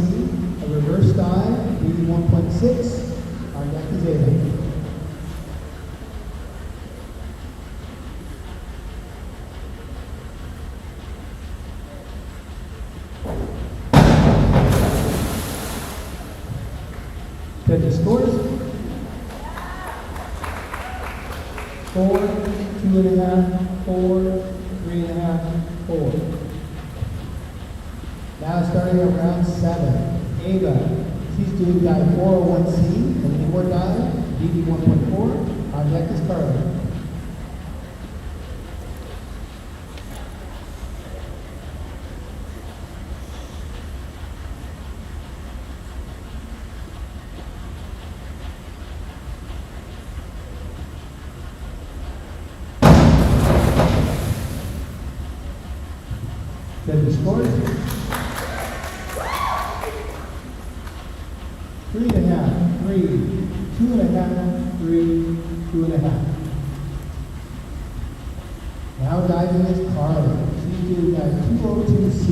a reverse dive, BD 1.6. Our deck is Ava. Judges scores. 4, 2.5, 4, 3.5, 4. Now starting at round 7. Ava. She's doing dive 401C, an inward dive, BD 1.4. Our deck is Carly. Judges scores. 3.5, 3, 2.5, 3, 2.5. Now diving is Carly. She's doing dive 202C,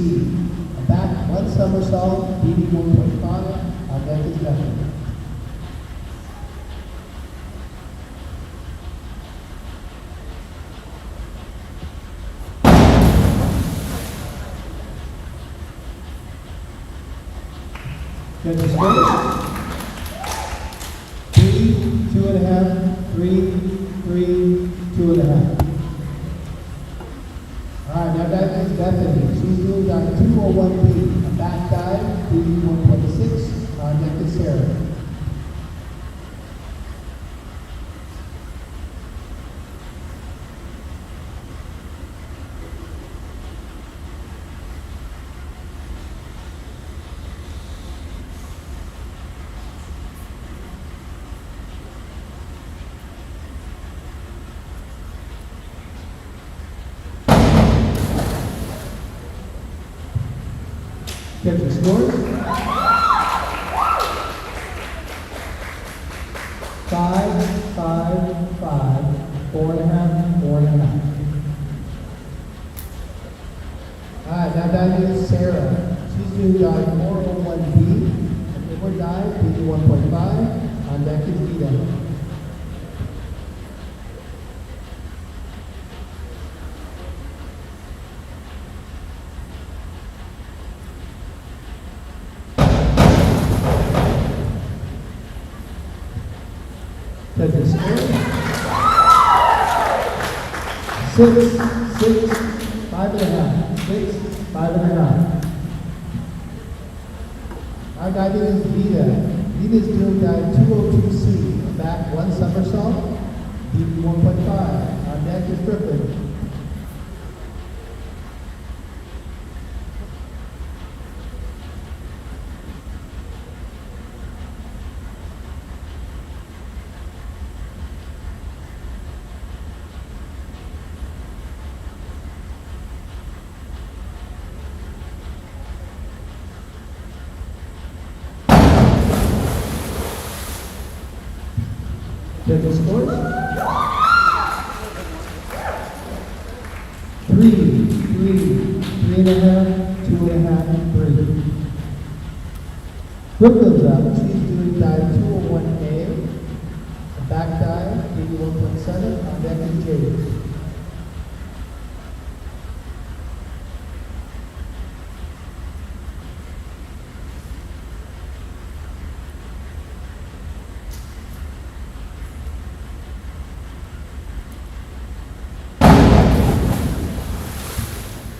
a back 1 somersault, BD 1.5. Our deck is Bethany. Judges scores. 3, 2.5, 3, 2.5. Alright, now diving is Bethany. She's doing dive 201B, a back dive, BD 1.6. Our deck is Sarah. Judges scores. 5, 5, 5, 4.5, 4.5. Alright, now diving is Sarah. She's doing dive 401B, an inward dive, BD 1.5. On deck is Vita. Judges scores. 6, 6, 5.5, 6, 5.5. Our diving is Vita. Vita's doing dive 202C, a back 1 somersault, BD 1.5. Our deck is Brooklyn. Judges scores. 3, 3.5, 2.5, 3. Brooklyn's up. She's doing dive 201A, a back dive, BD 1.7. On deck is Jade.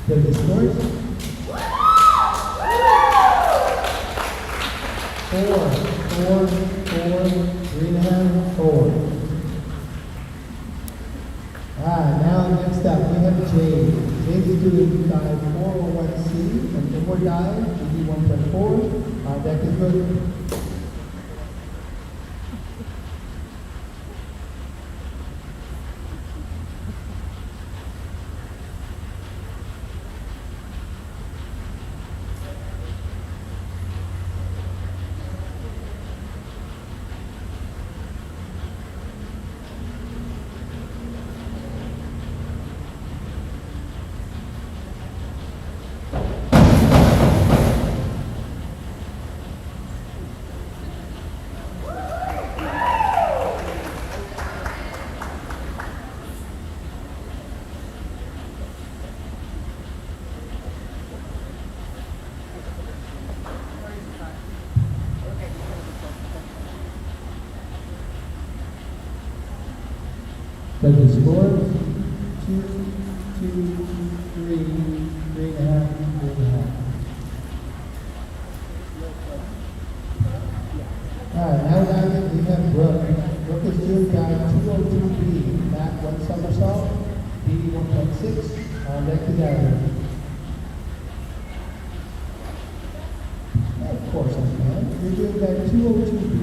Judges scores. 4, 3.5, 4. Now next up we have Jade. Jade is doing dive 401C, an inward dive, BD 1.4. Our deck is good. Judges score, 2, 2, 3, 3.5, 3.5. Alright, now guys, we have Brooke. Brooke is doing guide 202B, back one somersault, BD 1.6, on deck to down. Of course I can. You're doing guide 202B,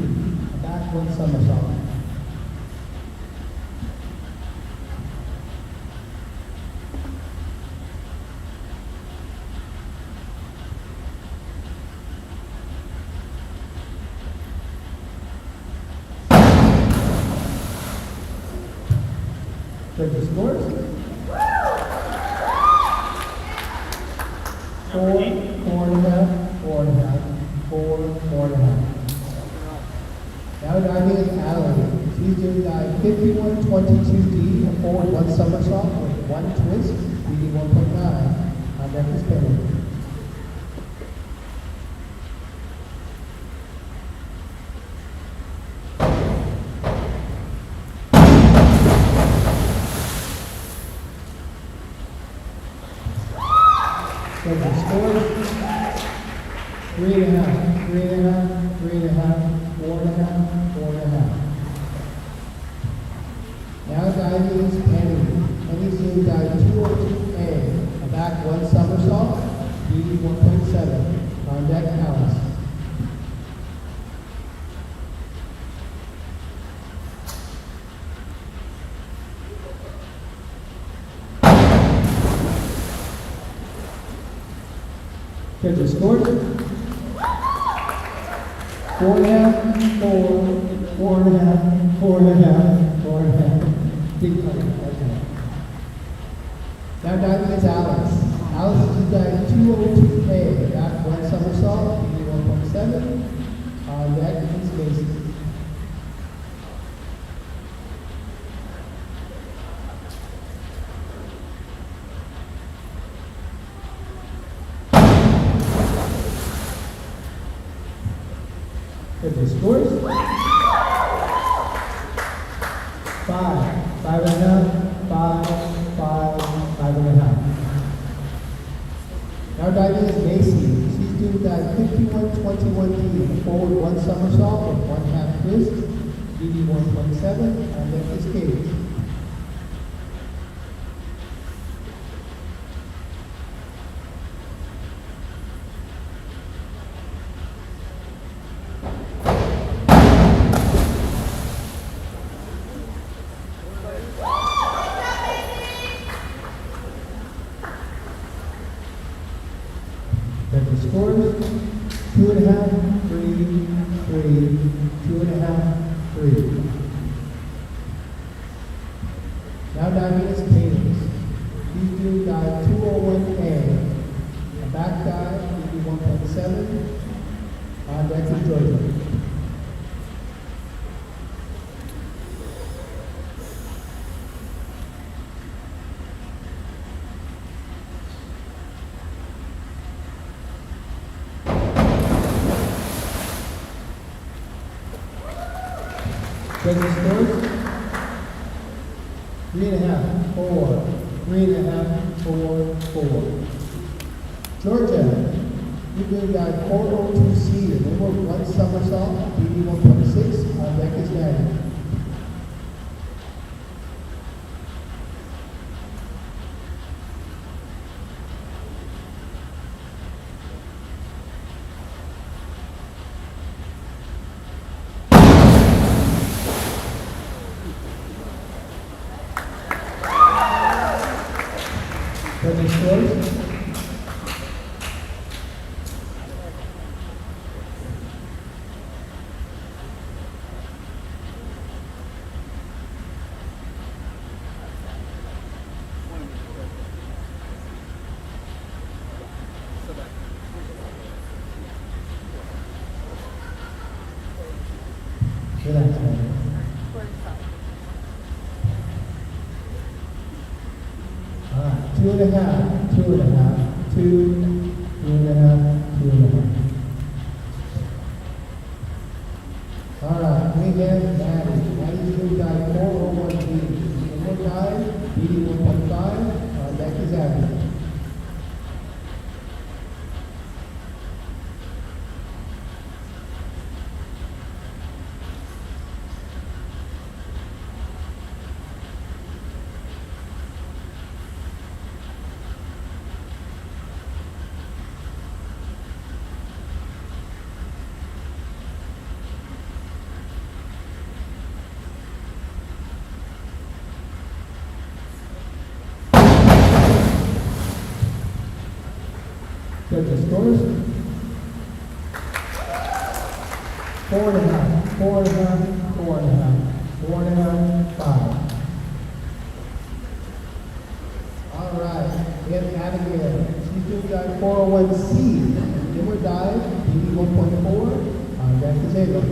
back one somersault. Judges scores. 4, 4.5, 4.5, 4, 4.5. Now diving is Allie. She's doing dive 5122D, a forward one somersault with one twist, BD 1.9. On deck is Penny. Judges score. 3.5, 3.5, 3.5, 4.5, 4.5. Now diving is Penny. Penny's doing dive 202A, a back one somersault, BD 1.7. On deck, Alice. Judges score. 4.5, 4, 4.5, 4.5, 4.5. Big play. Okay. Now diving is Alice. Alice is diving 202A, back one somersault, BD 1.7. On deck is Macy. Judges scores. 5, 5.5, 5, 5, 5.5. Now diving is Macy. She's doing dive 5121D, forward one somersault with one half twist, BD 1.7, and then is Katie. Judges scores. 2.5, 3, 3, 2.5, 3. Now diving is Cadence. He's doing dive 201A, a back dive, BD 1.7. On deck is Georgia. Judges scores. 3.5, 4, 3.5, 4, 4. Georgia, you're doing dive 402C, remember one somersault, BD 1.6, on deck is Maddie. Judges scores. 2.5, 2.5, 2, 2.5, 2.5. All right, we have Maddie. Maddie's doing dive 401B. Judges scores. 4.5, 4.5, 4.5, 4.5, 5. All right, we have Abigail. She's doing dive 401C. Inward dive, BB 1.4, back to table.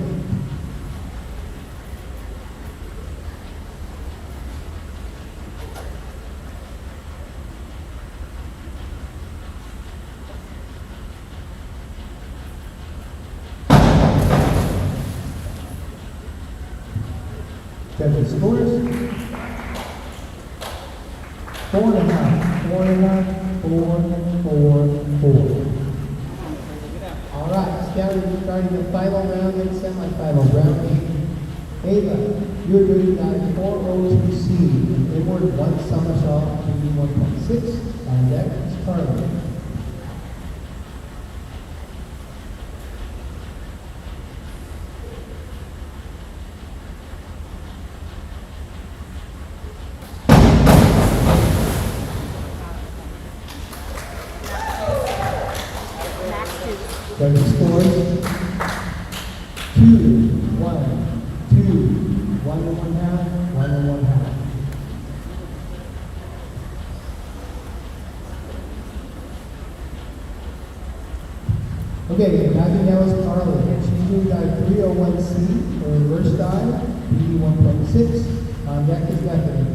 Judges scores. 4.5, 4.5, 4, 4, 4. All right, starting the final round and semifinal, round 8. Ava, you're doing dive 402C, inward 1 somersault, BB 1.6. On deck is Carly. Judges scores. 2, 1, 2, 1 and 1/2, 1 and 1/2. Okay, now is Carly. She's doing dive 301C for reverse dive, BB 1.6. On deck is Bethany.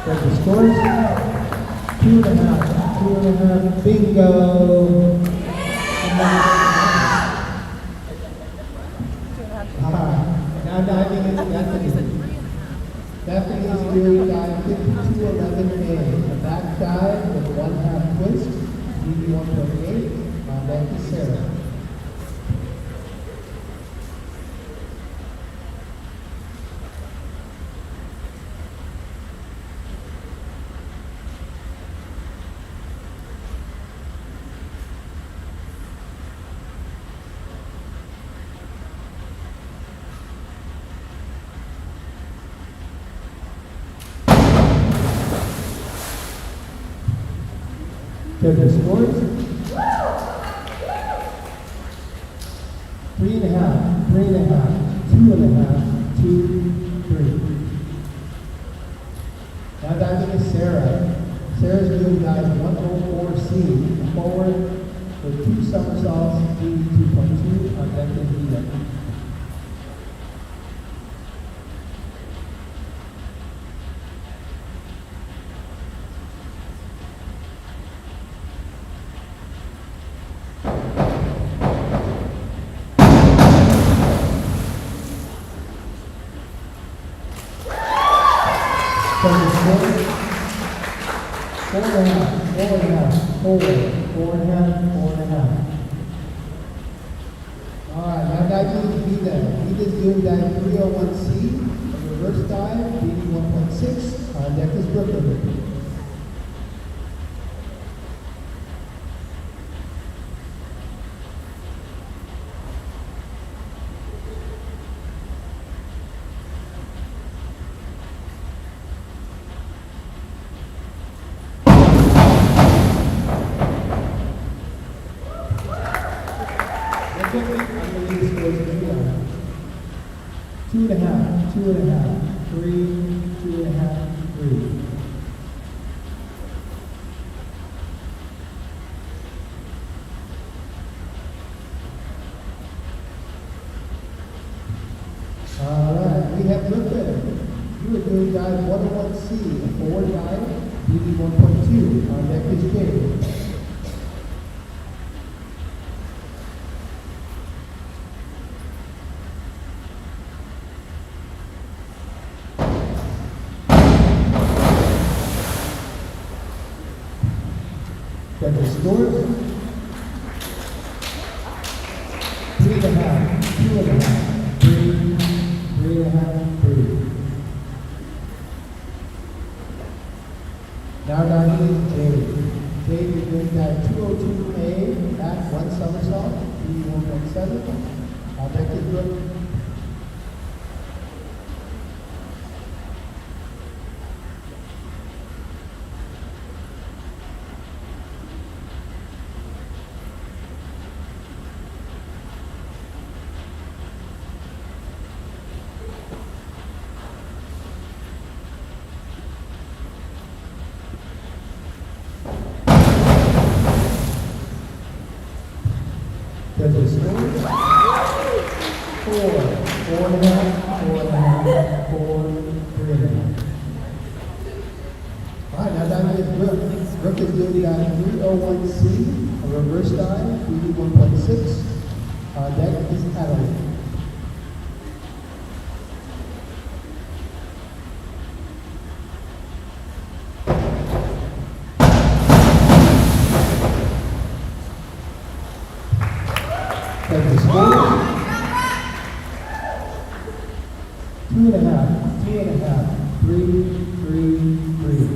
The scores 2.5, 2.5, bingo. Now diving is Bethany. Bethany is doing dive 5211A, a back dive with 1/2 twist, BB 1.8. Back to Sarah. Judges scores. 3.5, 3.5, 2.5, 2, 3. Now diving is Sarah. Sarah's doing dive 104C, forward with 2 somersaults, BB 2.2, on deck is Vita. Judges scores. 4.5, 4.5, 4, 4.5, 4.5. All right, now diving is Vita. Vita's doing dive 301C, a reverse dive, BB 1.6. On deck is Brooklyn. I'm going to leave the scores as well. 2.5, 2.5, 3, 2.5, 3. All right, we have Brooklyn. You are doing dive 101C, a forward dive, BB 1.2. On deck is Jade. Judges scores. 3.5, 2.5, 3, 3.5, 3. Now diving is Jade. Jade is doing dive 202A, back 1 somersault. 1.7. On deck is Brooke. Judges scores. 4, 4.5, 4.5, 4, 3.5. All right, now down here is Brooke. Brooke is doing that 301C, a reverse dive, BD 1.6. Deck is Adelaide. Judges scores. 2.5, 3.5, 3, 3.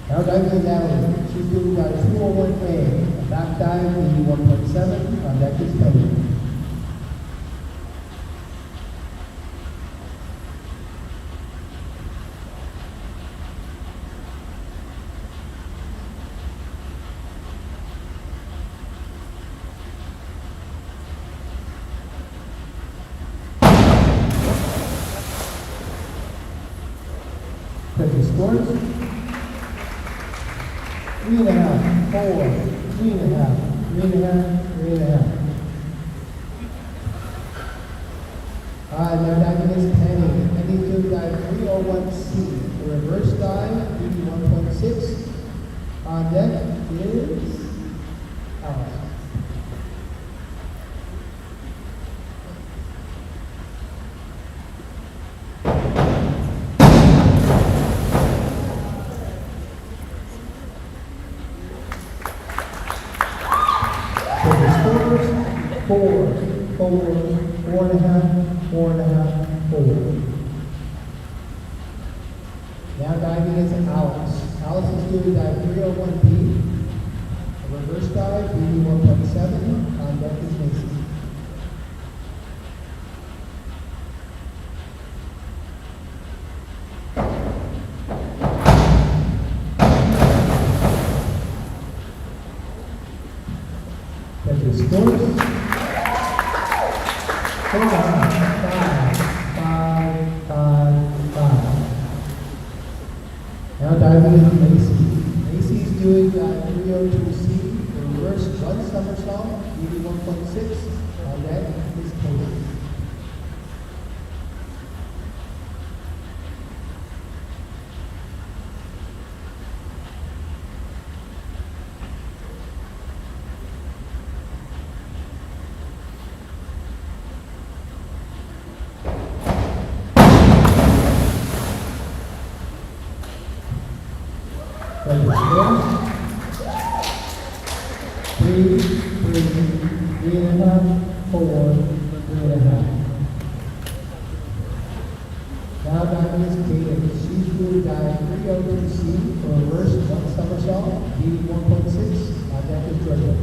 Now diving is Adelaide. She's doing that 201A, a back dive, BD 1.7. On deck is Penny. Judges scores. 3.5, 4, 3.5, 3.5, 3.5. Now diving is Penny. Penny doing dive 301C, the reverse dive, BD 1.6. On deck is Alice. Scores 4, 4.5, 4.5, 4. Now diving is Alice. Alice is doing dive 301B, a reverse dive, BD 1.7. On deck is Macy. Judges scores. 4.5, 5, 5, 5. Now diving is Macy. Macy's doing that 302C, the reverse one somersault, BD 1.6. On deck is Katie. Judges scores. 3, 3.5, 4, 3.5. Now diving is Katie. She's doing dive 302C for reverse one somersault, BD 1.6. On deck is Georgia.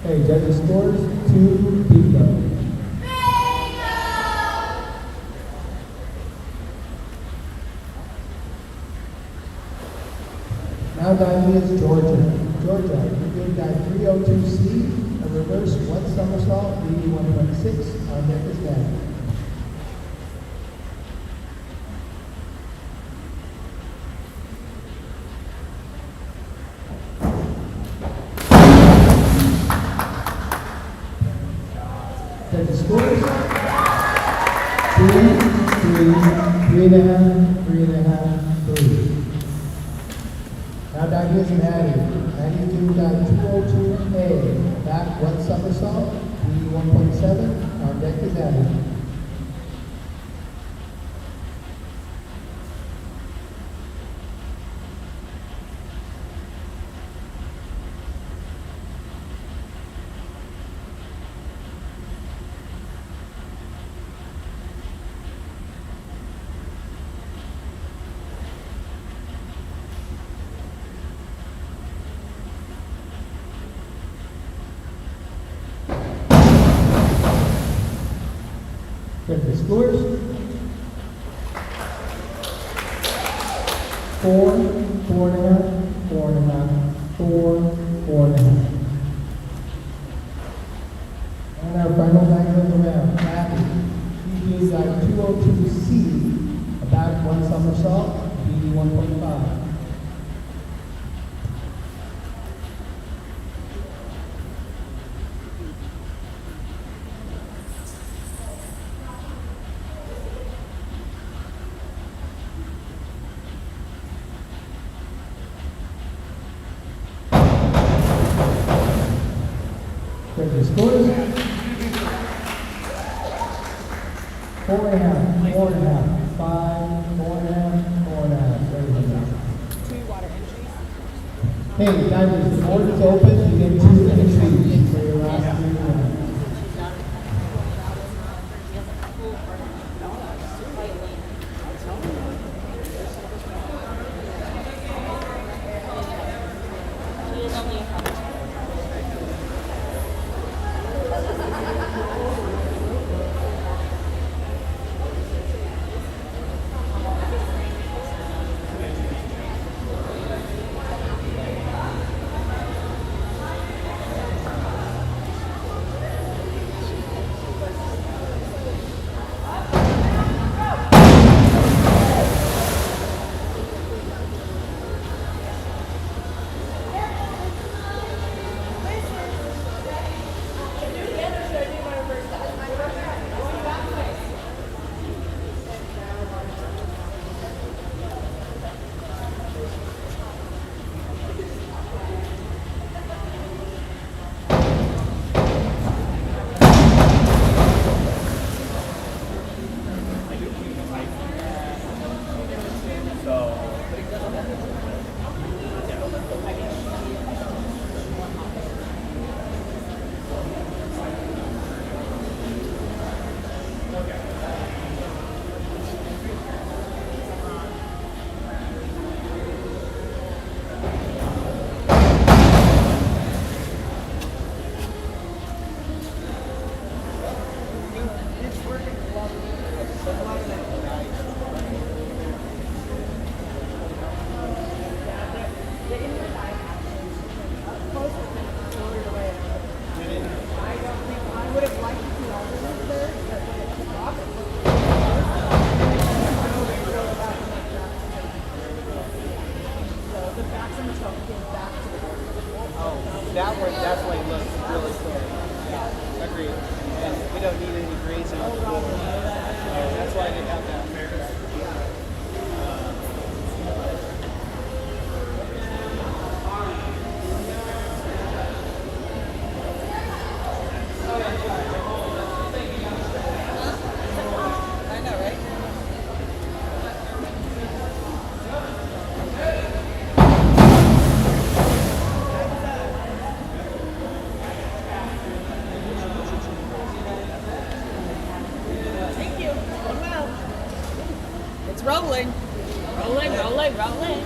Okay, judges scores 2, bingo. Now diving is Georgia. Georgia, you're doing dive 302C, a reverse one somersault, BD 1.6. On deck is Danny. Judges scores 2, 3, 3.5, 3.5, 3. Now diving is Maddie. Maddie's doing dive 202A, back one somersault, BD 1.7. On deck is Addie. Check the scores. 4, 4.5, 4.5, 4, 4.5. And our final diagram of round, Abby. She does our 202C, a back one somersault, BD 1.5. Check the scores. 4.5, 4.5, 5, 4.5, 4.5. Very good. 2 water entries. Hey, divers, the board is open. You get 2 entries for your last 3 rounds. That one definitely looks really cool. Yeah, agreed. And we don't need any grazing. That's why I didn't have that. I know, right? Thank you. Well, it's rolling. Rolling, rolling, rolling.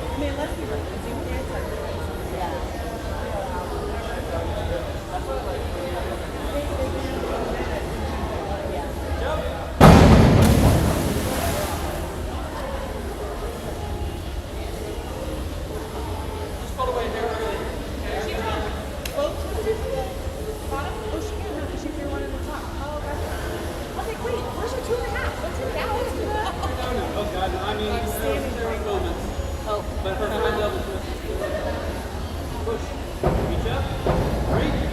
I mean, let's be real. Oh God, I mean, there were moments. Oh, But for my double twist. Push. Reach up. Reach.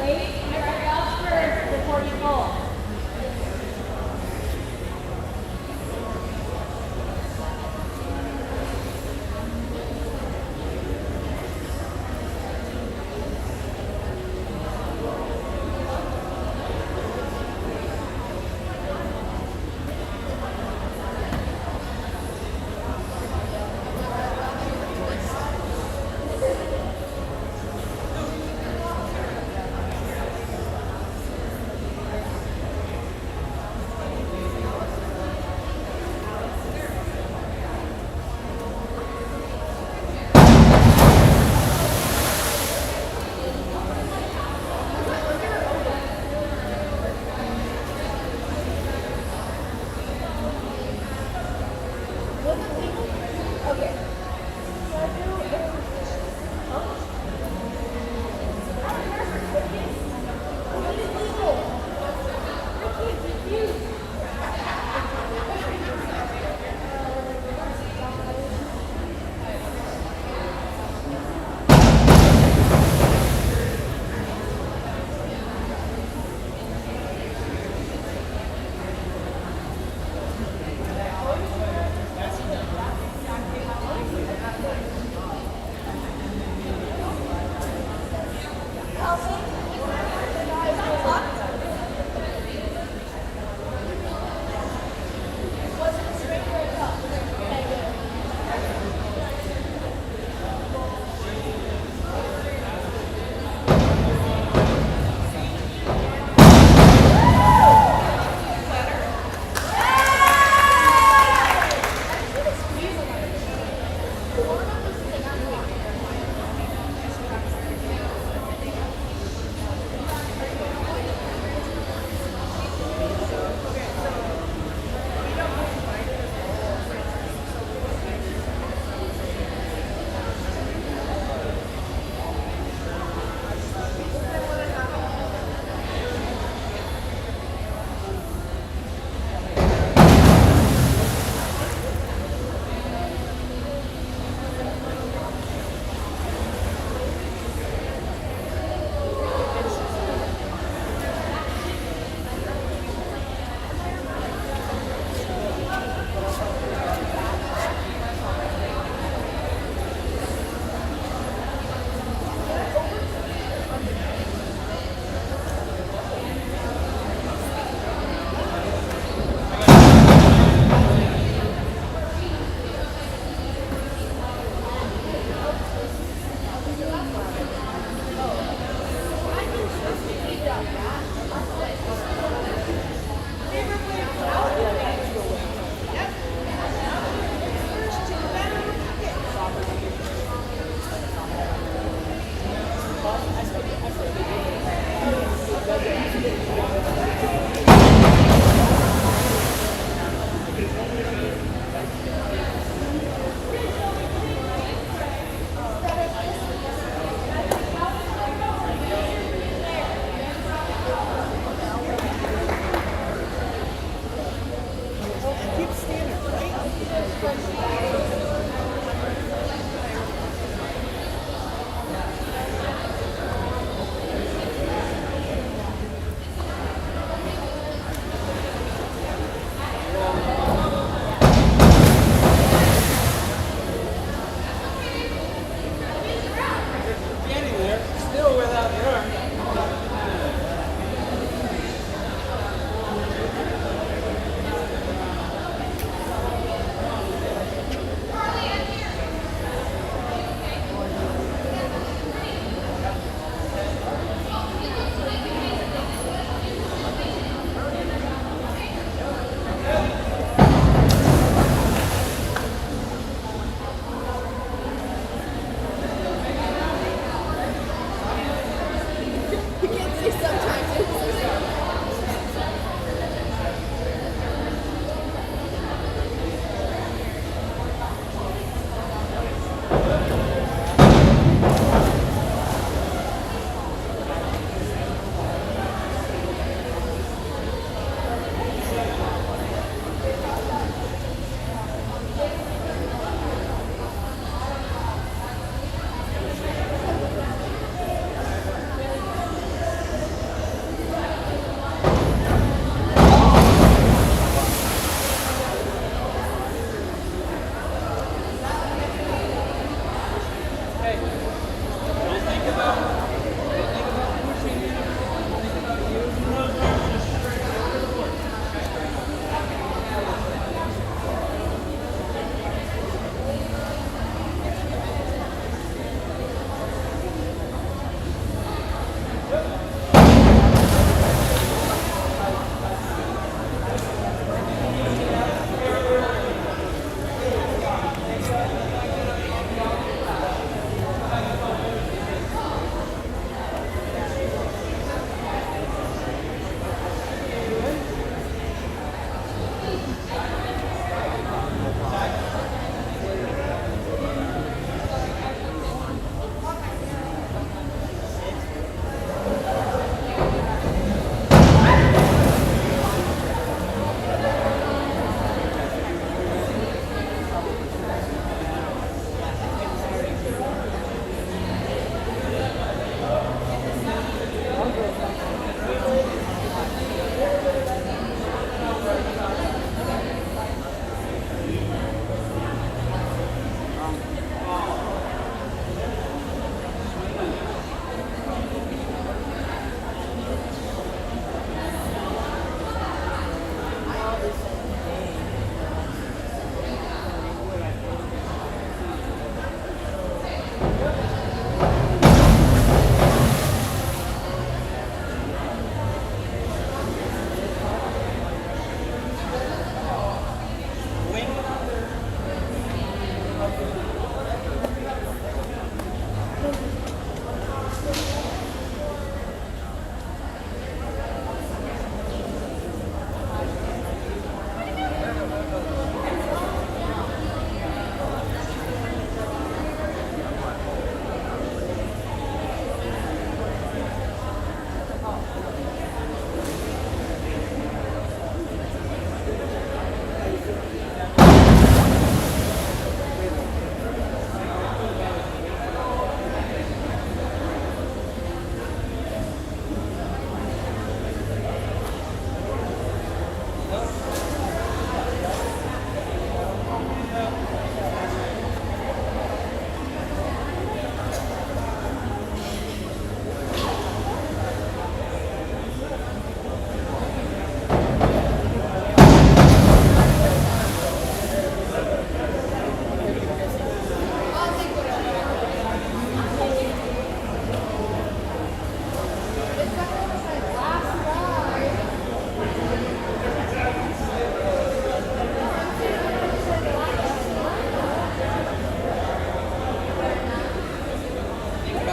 Wait, everybody else first before you pull.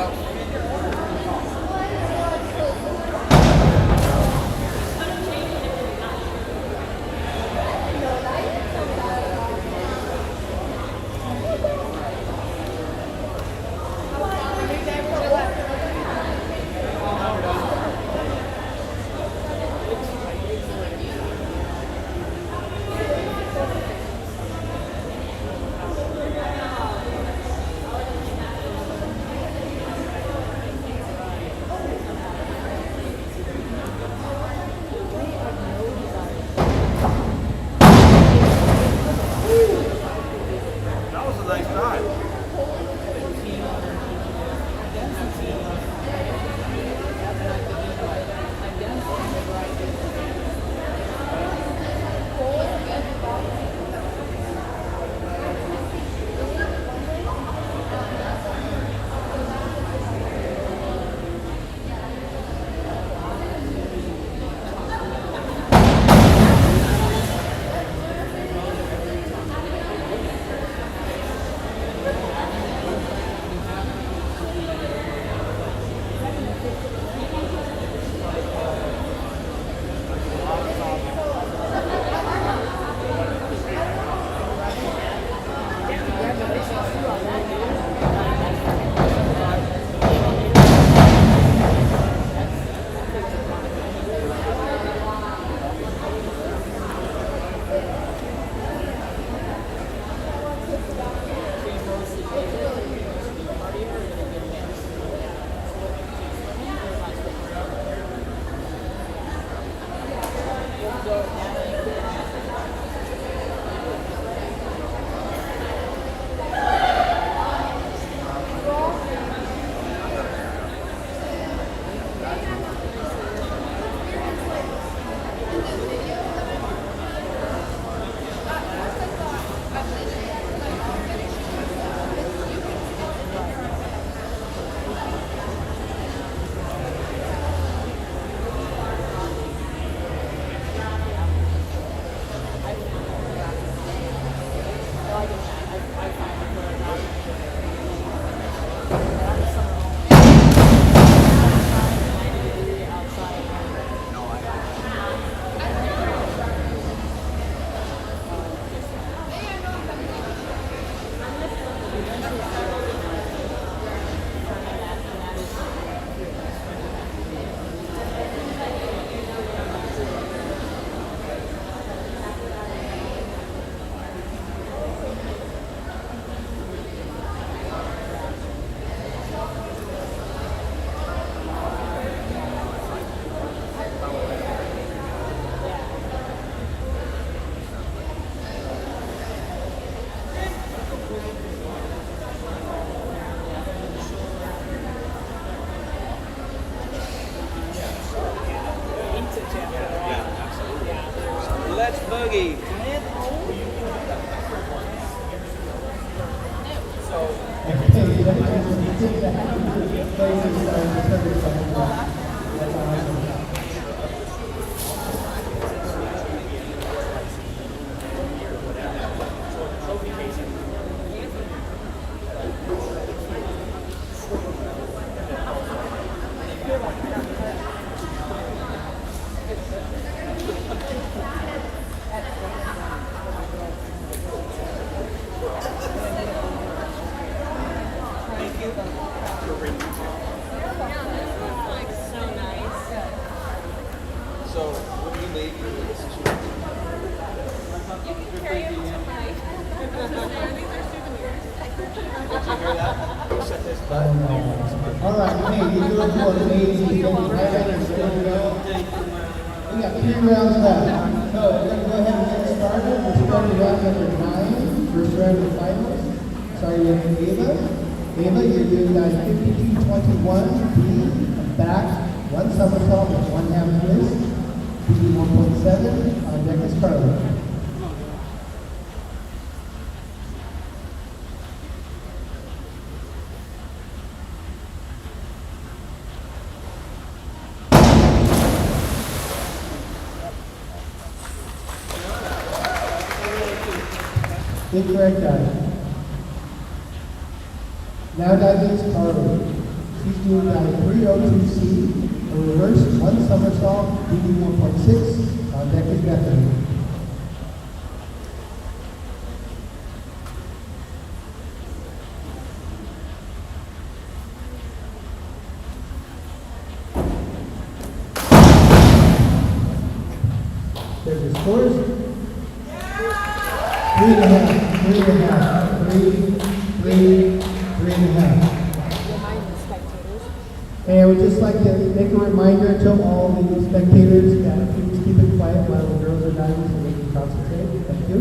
That was a nice dive. Let's boogie. So when you leave, you listen to You can carry them tonight. These are souvenirs. Did you hear that? You said this, but All right, hey, you're doing good, amazing. Thank you very much. We got 3 rounds left. So we're going to go ahead and get started. We're starting round number 9, first round of the finals. Sorry, we have Ava. Ava, you're doing guys 52-21, B, back, 1 somersault with 1 half twist. B 1.7, on deck is Carla. Incorrect dive. Now diving is Carly. She's doing dive 302C, a reverse one somersault, BD 1.6. On deck is Bethany. There's your scores. 3.5, 3.5, 3.5. Behind the spectators. And I would just like to make a reminder to all the spectators that please keep it quiet while the girls are diving so they can concentrate. Thank you.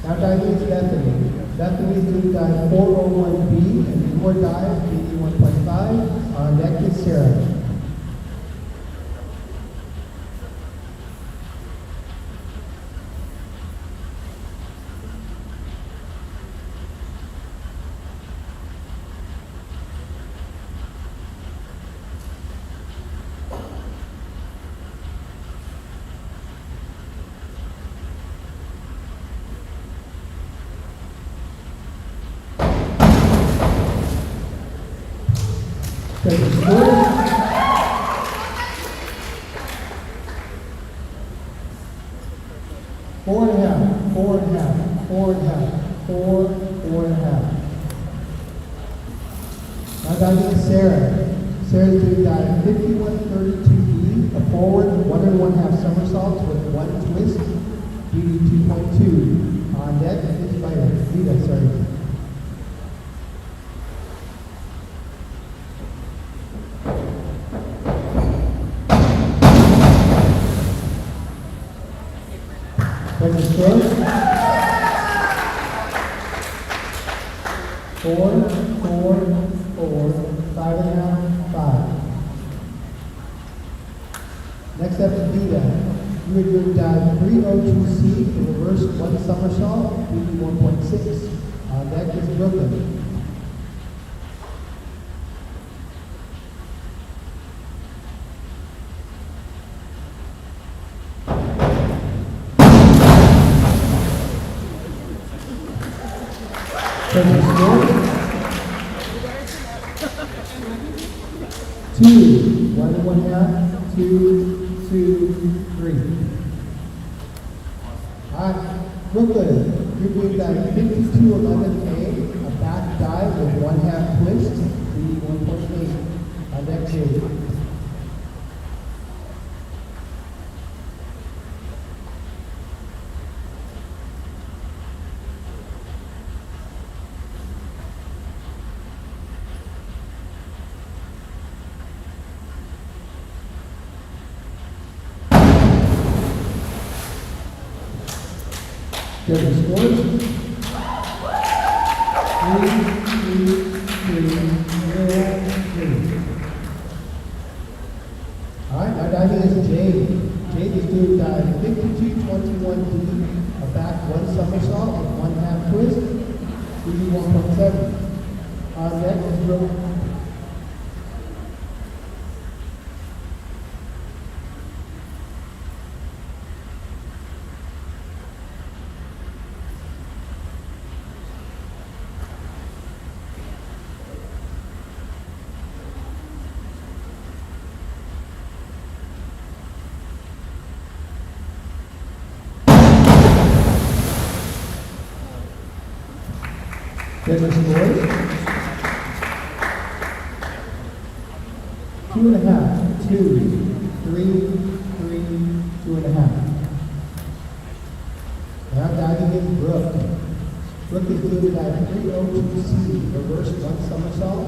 Now diving is Bethany. Bethany is doing dive 401B and more dive, BD 1.5. On deck is Sarah. There's your scores. 4.5, 4.5, 4.5, 4.5. Now diving is Sarah. Sarah's doing dive 5132B, a forward 1.5 somersaults with one twist, BD 2.2. On deck is Vita, sorry. There's your scores. 4, 4, 4, 5.5, 5. Next up is Vita. You are doing dive 302C, the reverse one somersault, BD 1.6. On deck is Brooklyn. There's your scores. 2, 1.5, 2, 2, 3. Alright, Brooklyn, you're doing dive 5211A, a back dive with 1/2 twist, BD 1.8. On deck Jade. There's your scores. 3, 3, 3, 0, 3. Alright, now diving is Jade. Jade is doing dive 5221D, a back one somersault with 1/2 twist, BD 1.7. On deck is Brooke. There's your scores. 2.5, 2, 3, 2.5. Now diving in Brooke. Brooke is doing dive 302C, reverse one somersault,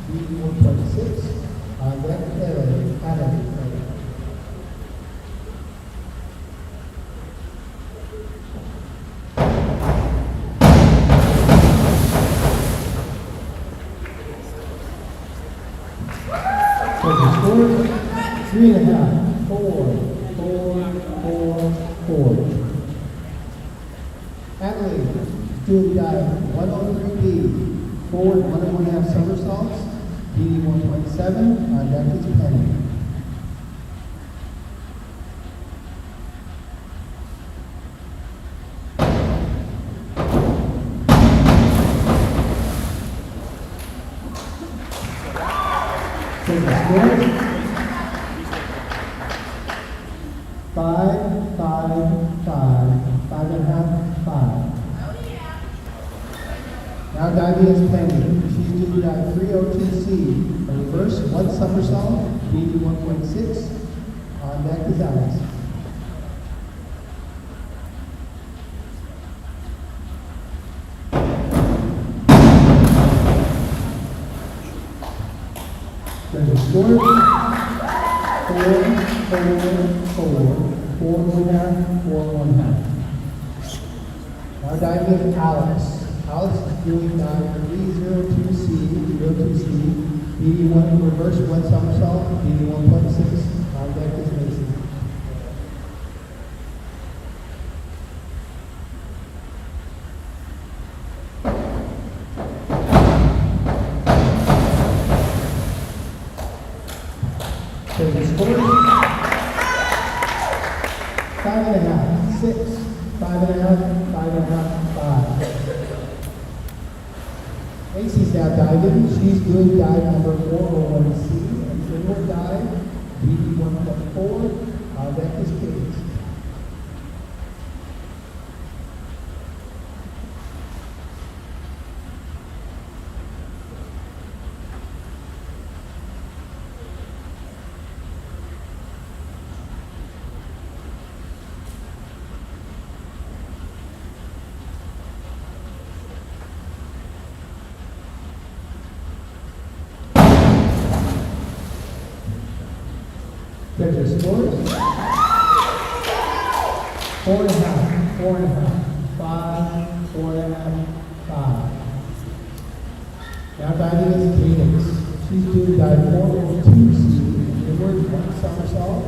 BD 1.6. On deck, Adam. There's your scores. 3.5, 4, 4, 4, 4. Adelaide, doing dive 103B, forward 1.5 somersaults, BD 1.7. On deck is Penny. Okay, the score. 5, 5, 5, 5.5, 5. Now diving is pending. She's doing dive 302C, a reverse one somersault, BD 1.6. On deck is Alex. There's a score. 4, 1/2, 4, 1/2. Now diving is Alex. Alex is doing dive 302C, BD 1 reverse one somersault, BD 1.6. On deck is Mason. So the score 5.5, 6, 5.5, 5.5, 5. Macy's now diving. She's doing dive number 401C, an inward dive, BD 1.4. On deck is Kate. Judges scores. 4.5, 4.5, 5, 4.5, 5. Now diving is Cadence. She's doing dive 402C, inward one somersault,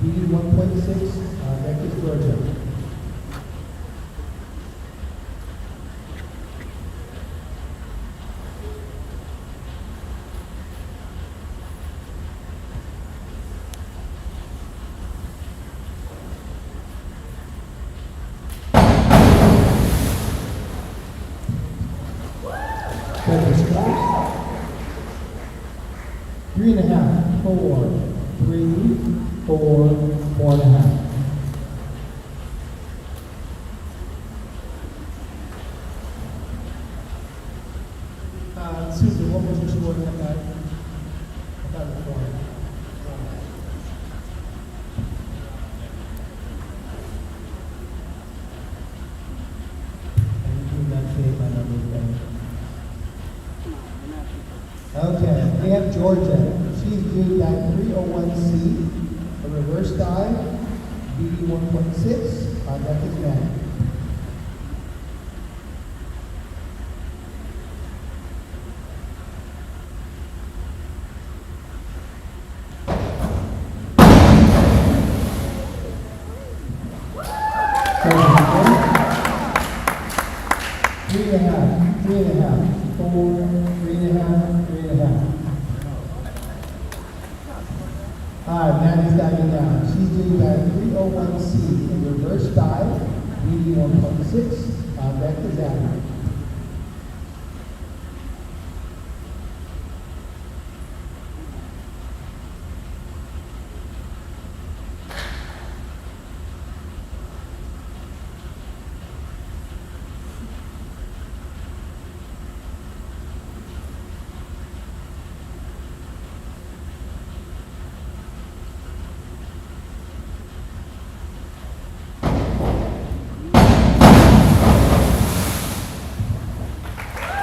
BD 1.6. Deck is Georgia. Judges scores. 3.5, 4, 3, 4, 4.5. Susan, what was your score on that? About a 4. And you do not say my number. Okay, we have Georgia. She's doing dive 301C, a reverse dive, BD 1.6. On deck is Matt. Three and a half, 4, 3.5, 3.5. Maddie's diving down. She's doing dive 301C, a reverse dive, BD 1.6. On deck is Abby.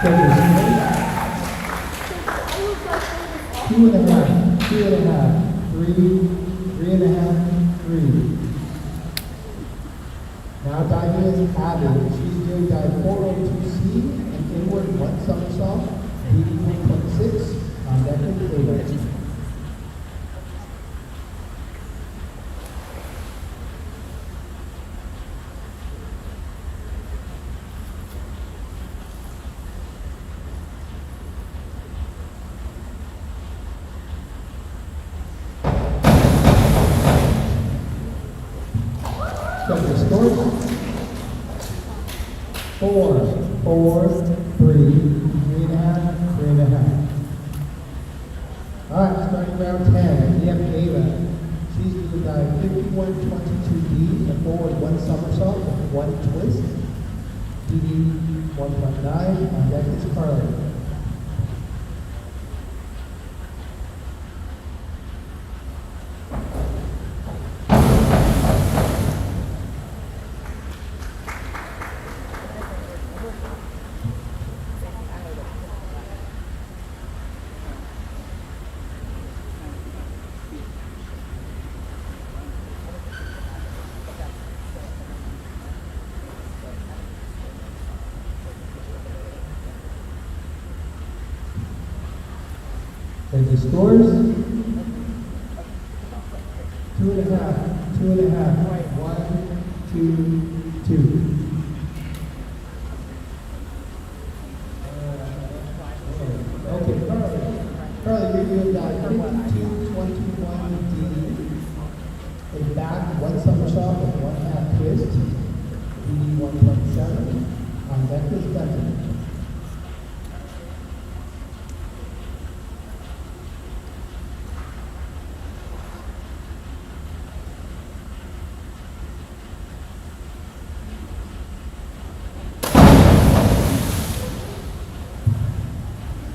Judges, 2.5, 2.5, 3, 3.5, 3. Now diving is Abby. She's doing dive 402C, an inward one somersault, BD 1.6. On deck is David. Judges scores. 4, 4, 3, 3.5, 3.5. All right, starting round 10, we have Ava. She's going to dive 51-22D, a forward one somersault with one twist. DD 1.9, on deck is Carly. And the scores? 2.5, 2.5, 1, 2, 2. Okay, Carly. Carly, you're doing that 52-21D. A back, one somersault with one half twist. DD 1.7. On deck is Benton.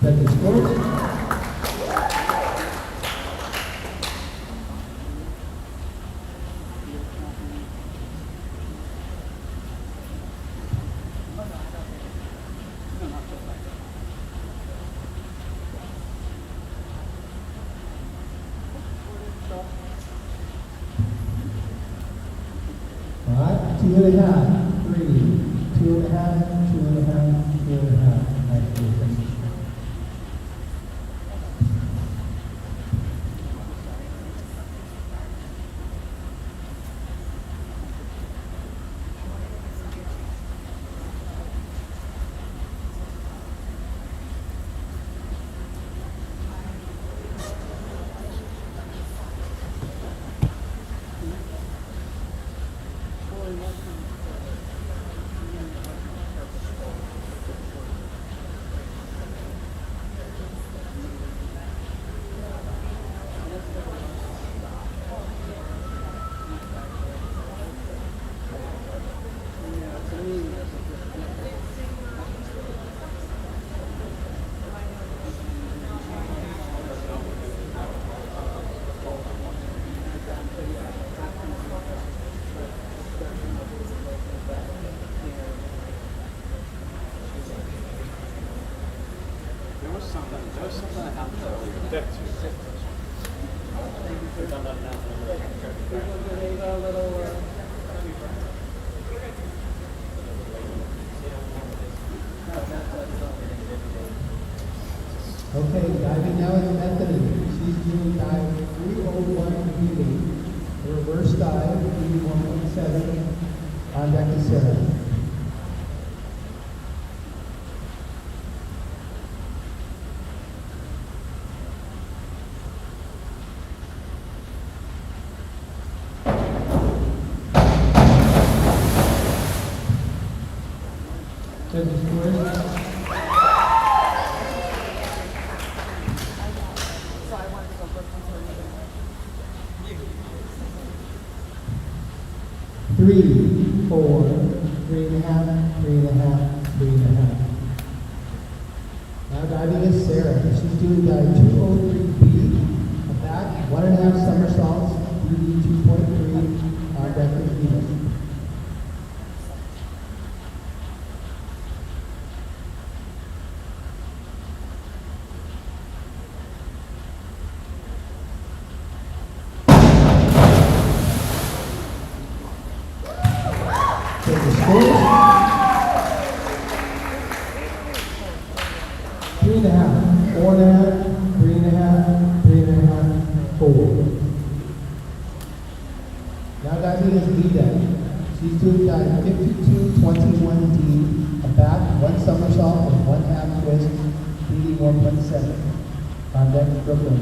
That the scores? All right, 2.5, 3, 2.5, 2.5, 2.5. Nice. There was something that happened earlier. Okay, diving now is Bethany. She's doing dive 301 reverse dive, DD 1.7. On deck is Sarah. There's the scores. So I wanted to go look into it. 3, 4, 3.5, 3.5, 3.5. Now diving is Sarah. She's doing dive 203B, a back, 1.5 somersaults, DD 2.3, on deck is Venus. Take the scores. 3.5, 4.5, 3.5, 3.5, 4. Now diving is Vida. She's doing dive 52-21D, a back, one somersault with one half twist, DD 1.7. On deck is Brooklyn.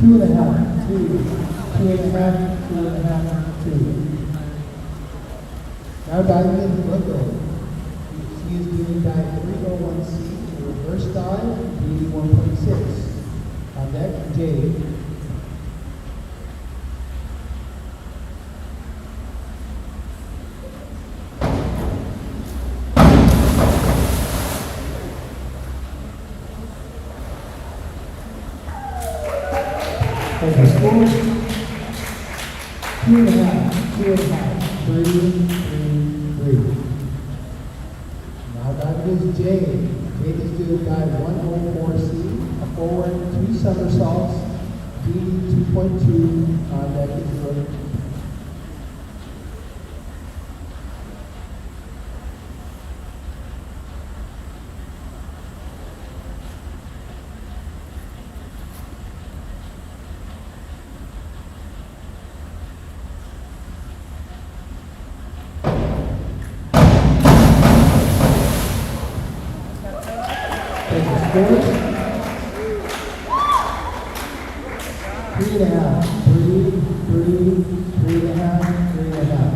2.5, 2, 2.5, 2.5, 2. Now diving into Brooklyn. She is doing dive 301C, reverse dive, BD 1.6. On deck, Jade. And the score, 2.5, 2.5, 3, 3. Now that is Jade. Jade is doing dive 104C, a forward, 2 somersaults, DD 2.2, on deck is Jordan. Scores 3.5, 3, 3.5, 3.5.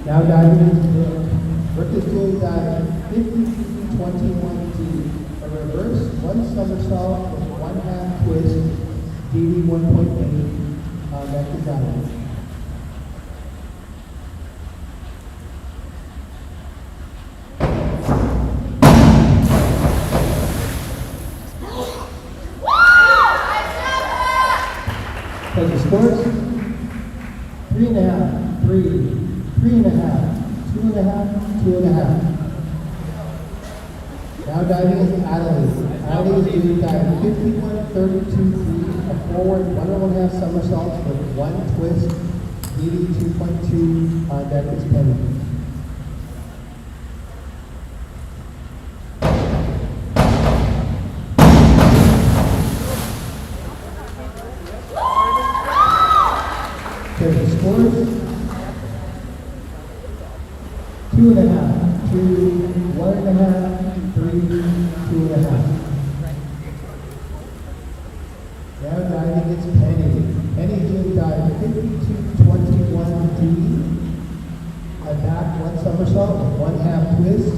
Now diving into Brooke. Brooke is doing dive 50-21D, a reverse, 1 somersault with 1/2 twist, DD 1.8, back to diving. As the scores, 3.5, 3, 3.5, 2.5, 2.5. Now diving is Adelaide. Adelaide is doing dive 51-32D, a forward 1.5 somersaults with 1 twist, DD 2.2, on deck is Penny. The scores, 2.5, 2, 1.5, 3, 2.5. Now diving is Penny. Penny doing dive 52-21D, a back 1 somersault with 1/2 twist,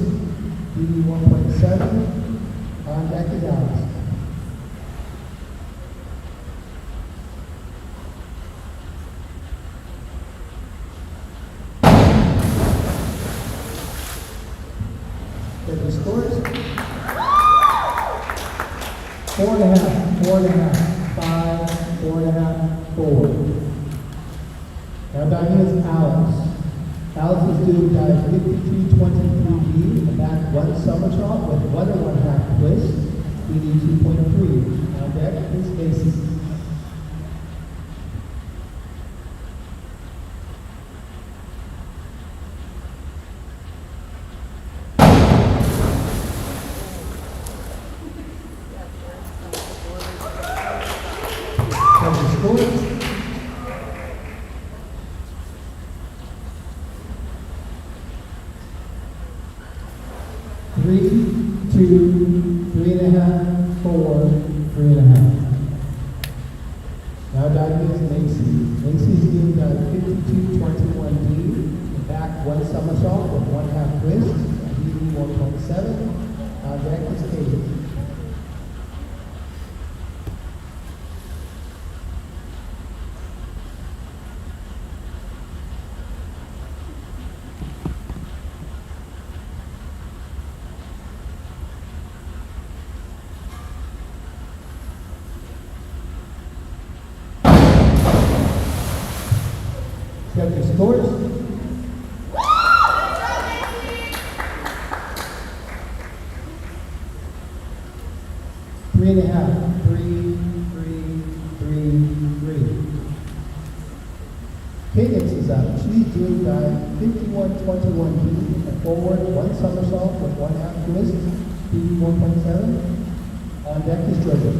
DD 1.7, on deck is Alex. The scores, 4.5, 4.5, 5, 4.5, 4. Now diving is Alex. Alex is doing dive 52-23D, a back 1 somersault with 1.5 twist, DD 2.3. On deck is Casey. Scores, 3, 2, 3.5, 4, 3.5. Now diving is Macy. Macy's doing dive 52-21D, the back 1 somersault with 1/2 twist, DD 1.7. On deck is Katie. Got your scores? 3.5, 3, 3, 3, 3. Cadence is up. She's doing dive 51-21D, a forward 1 somersault with 1/2 twist, DD 1.7. On deck is Georgia.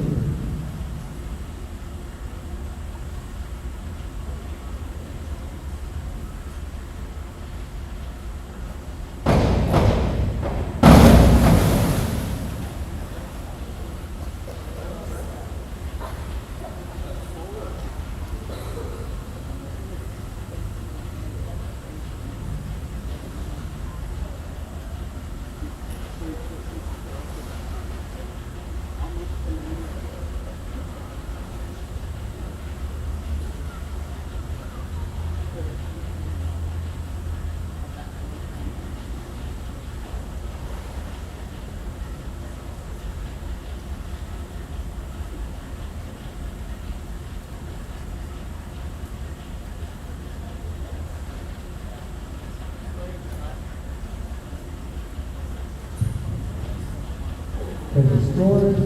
The score,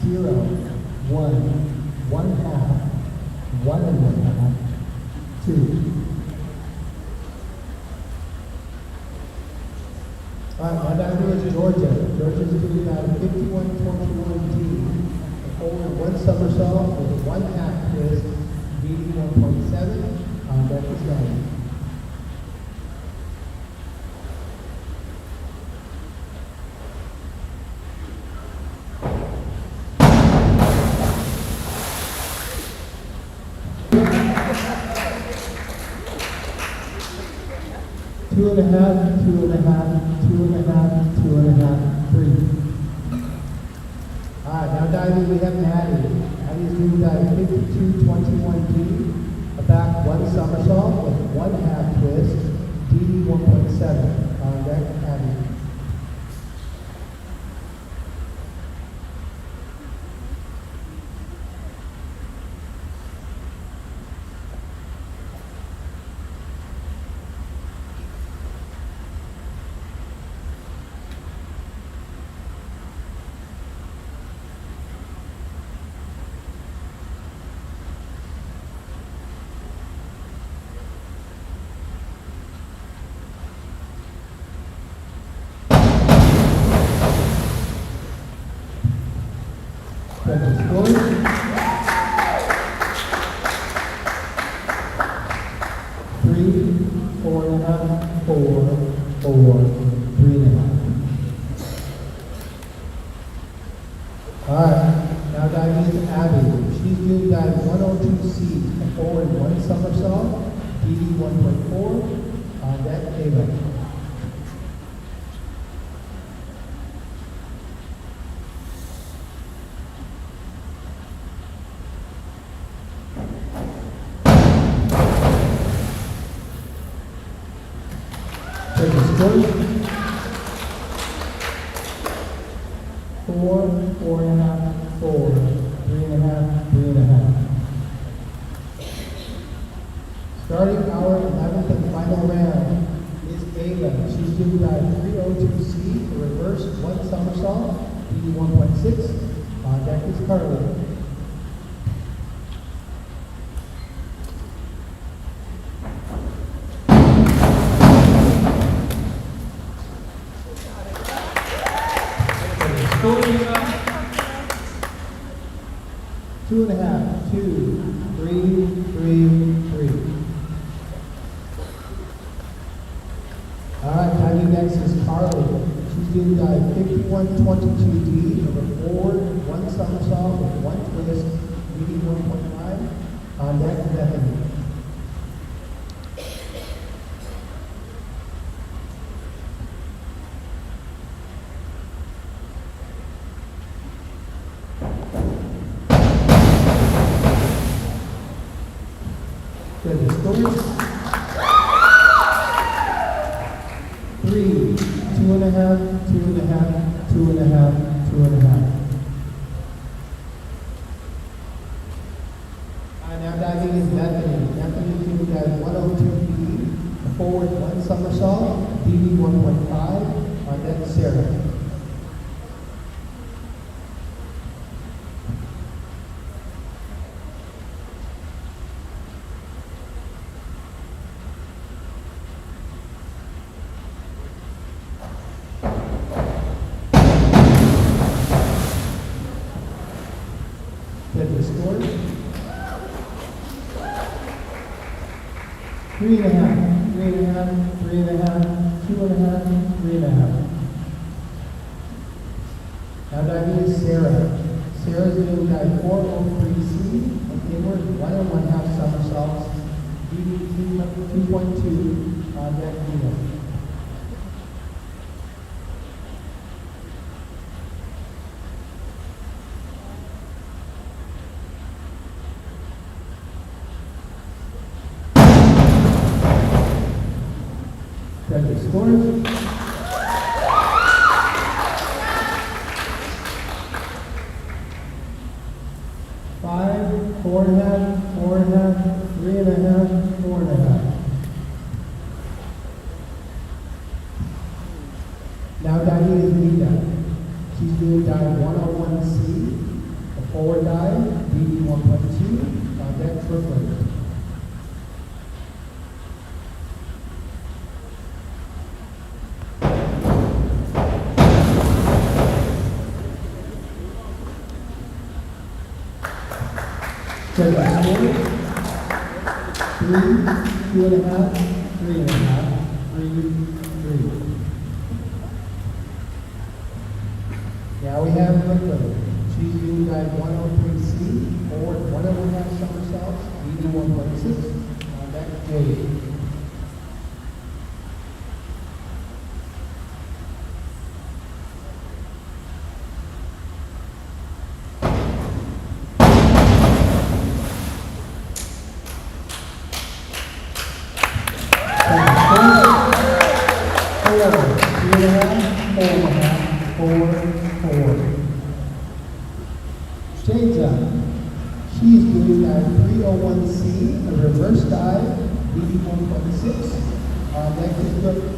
0, 1, 1/2, 1 1/2, 2. All right, now down here is Georgia. Georgia's doing 51-21D. Over 1 somersault with 1/2 twist, DD 1.7. That is done. Two and a half, 3. All right, now diving, we have Maddie. Maddie's doing dive 52-21D. A back 1 somersault with 1/2 twist, DD 1.7. On deck, Maddie. Second score. 3, 4.5, 4, 3.5. All right, now diving into Abby. She's doing dive 102C, a forward 1 somersault, DD 1.4, on deck, Ava. Take a score. 4, 4.5, 4, 3.5, 3.5. Starting our 11th and final round is Ava. She's doing dive 302C, a reverse 1 somersault, DD 1.6. On deck is Carly. Two and a half, 2, 3, 3. All right, diving next is Carly. She's doing dive 51-22D, over forward, 1 somersault with 1 twist, DD 1.5. On deck, Bethany. Good, the scores. 3, 2.5, 2.5, 2.5, 2.5. Now diving is Bethany. Bethany doing dive 102B, a forward 1 somersault, DD 1.5. On deck, Sarah. Good, the scores. 3.5, 3.5, 3.5, 2.5, 3.5. Now diving is Sarah. Sarah's doing dive 403C, an inward 1 and 1/2 somersaults, DD 2.2, on deck, Nina. Good, the scores. 5, 4.5, 4.5, 3.5, 4.5. Now diving is Nita. She's doing dive 101C, a forward dive, DD 1.2, on deck for flip. Check the score. 3, 2.5, 3.5, 3, 3. Now we have Brooklyn. She's doing dive 103C, forward 1.5 somersaults, DD 1.6, on deck J. Change up. She's doing dive 301C, a reverse dive, DD 1.6. Next is Brooklyn.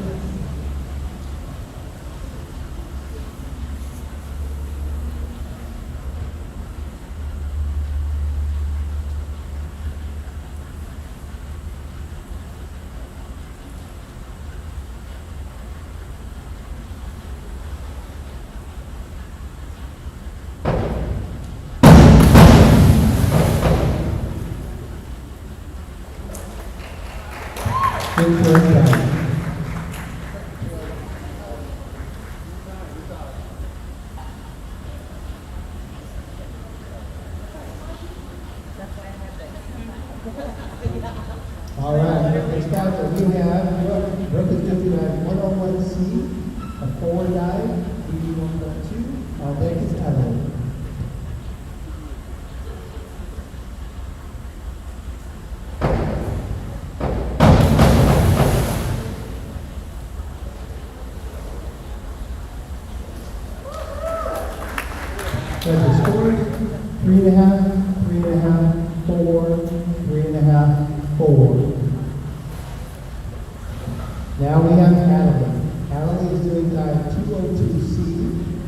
All right, next out that we have Brooke is doing dive 101C, a forward dive, DD 1.2. On deck is Evelyn. There's the scores, 3.5, 3.5, 4, 3.5, 4. Now we have Adelie. Adelie is doing dive 202C,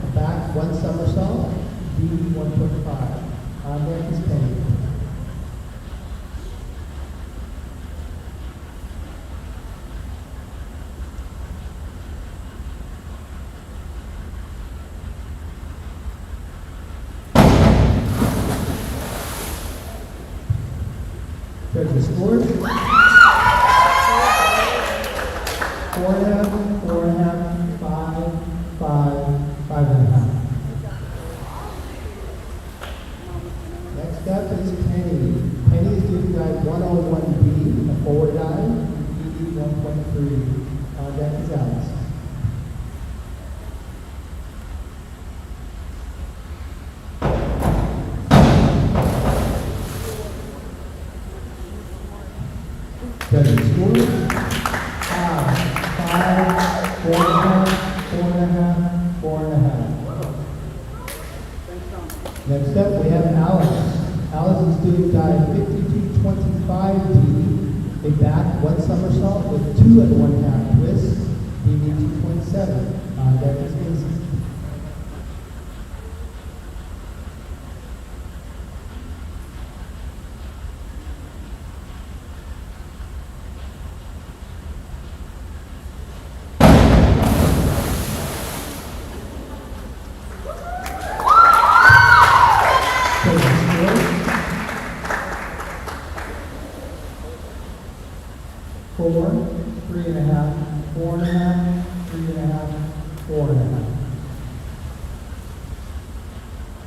a back 1 somersault, DD 1.5. On deck is Penny. There's the scores. 4.5, 4.5, 5, 5.5. Next up is Penny. Penny is doing dive 101B, a forward dive, DD 1.3. On deck is Alice. There's the scores. 5, 4.5, 4.5, 4.5. Next up, we have Alice. Alice is doing dive 5225D, a back 1 somersault with 2 1/2 twists, DD 2.7. On deck is Macy. Four, 3.5, 4.5, 3.5, 4.5.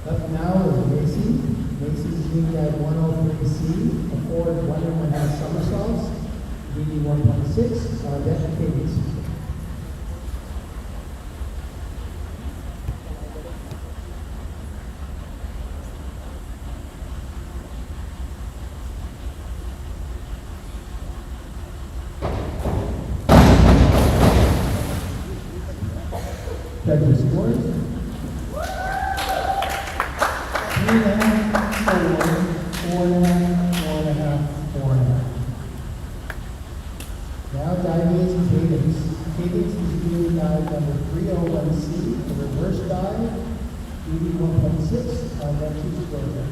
Up now is Macy. Macy's doing dive 103C, a forward 1.5 somersaults, DD 1.6, on deck Cadence. Judges scores. 3.5, 4, 4.5, 4.5, 4.5. Now diving is is Cadence. Cadence is doing dive number 301C, the reverse dive, DD 1.6, on that two square.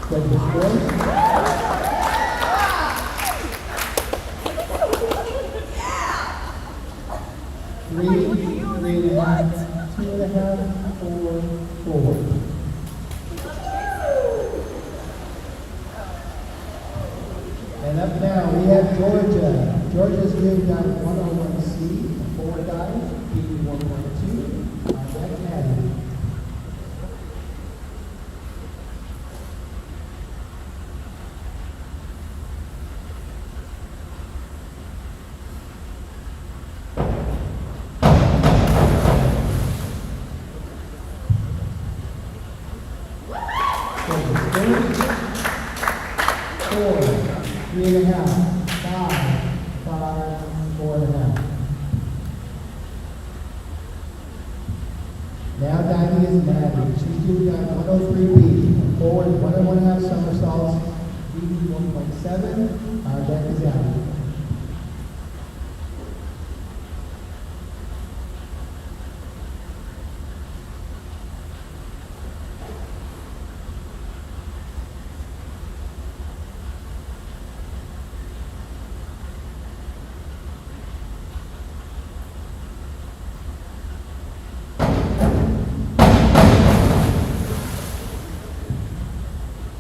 Ready to score? Three, 3.5, 2.5, 4. And up now, we have Georgia. Georgia's doing dive 101C, forward dive, DD 1.2, on deck Maddie. Four, 3.5, 5, 4.5. Now diving is Maddie. She's doing dive 103B, forward 1.5 somersaults, DD 1.7. Our deck is out.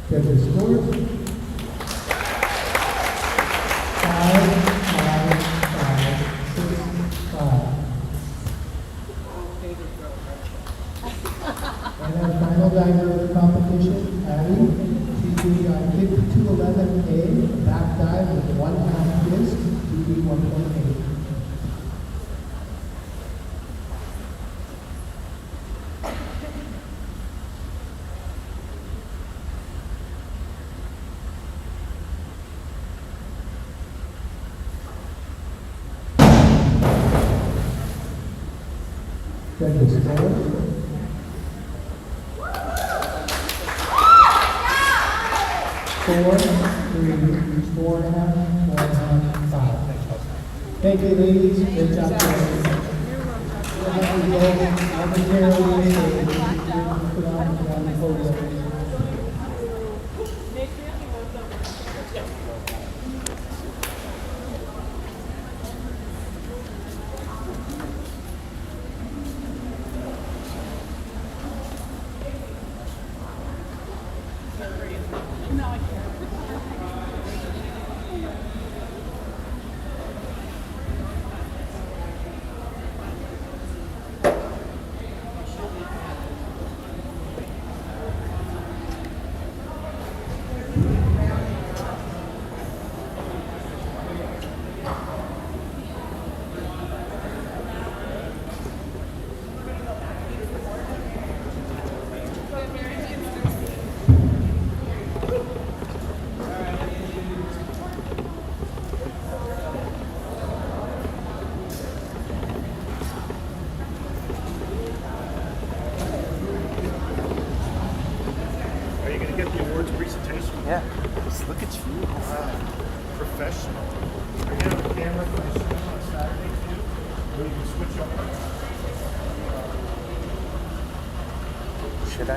Judges score. 5, 5, 5, 6, 5. And our final diver of the competition, Abby. She's doing on 5211A, back dive with 1/2 disc, DD 1.8. Judges score. 4, 3, 4.5, 4.5, 5. Thank you, ladies. Great job. We'll have to go momentarily and put on the podium. Are you going to get the awards presentation? Yeah. Just look at you. Professional. Are you going to have a camera for the show on Saturday too? Or you can switch over? Should I?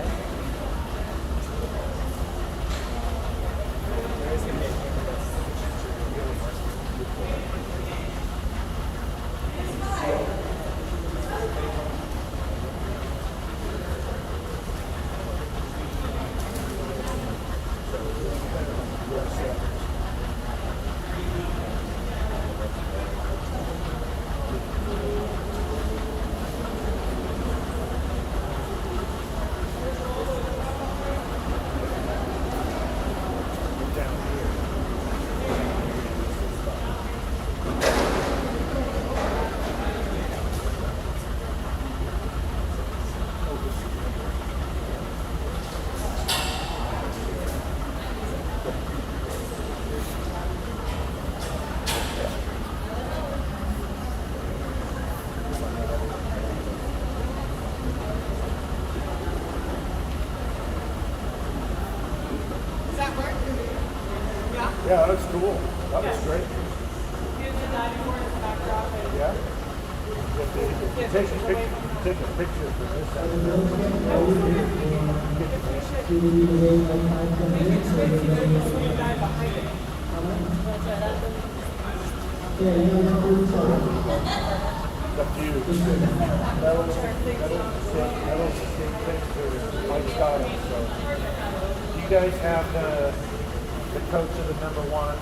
Yeah, that's cool. That was great. Use the diving board as a backdrop and Yeah. Take a picture for this. So the road can go here for 2 days, like 5 make it minutes. switch so there's a swing dive behind it. Yeah, you don't have to do so. It's up to you. That'll same things for Mike Scott. So you guys have the coach of the number one.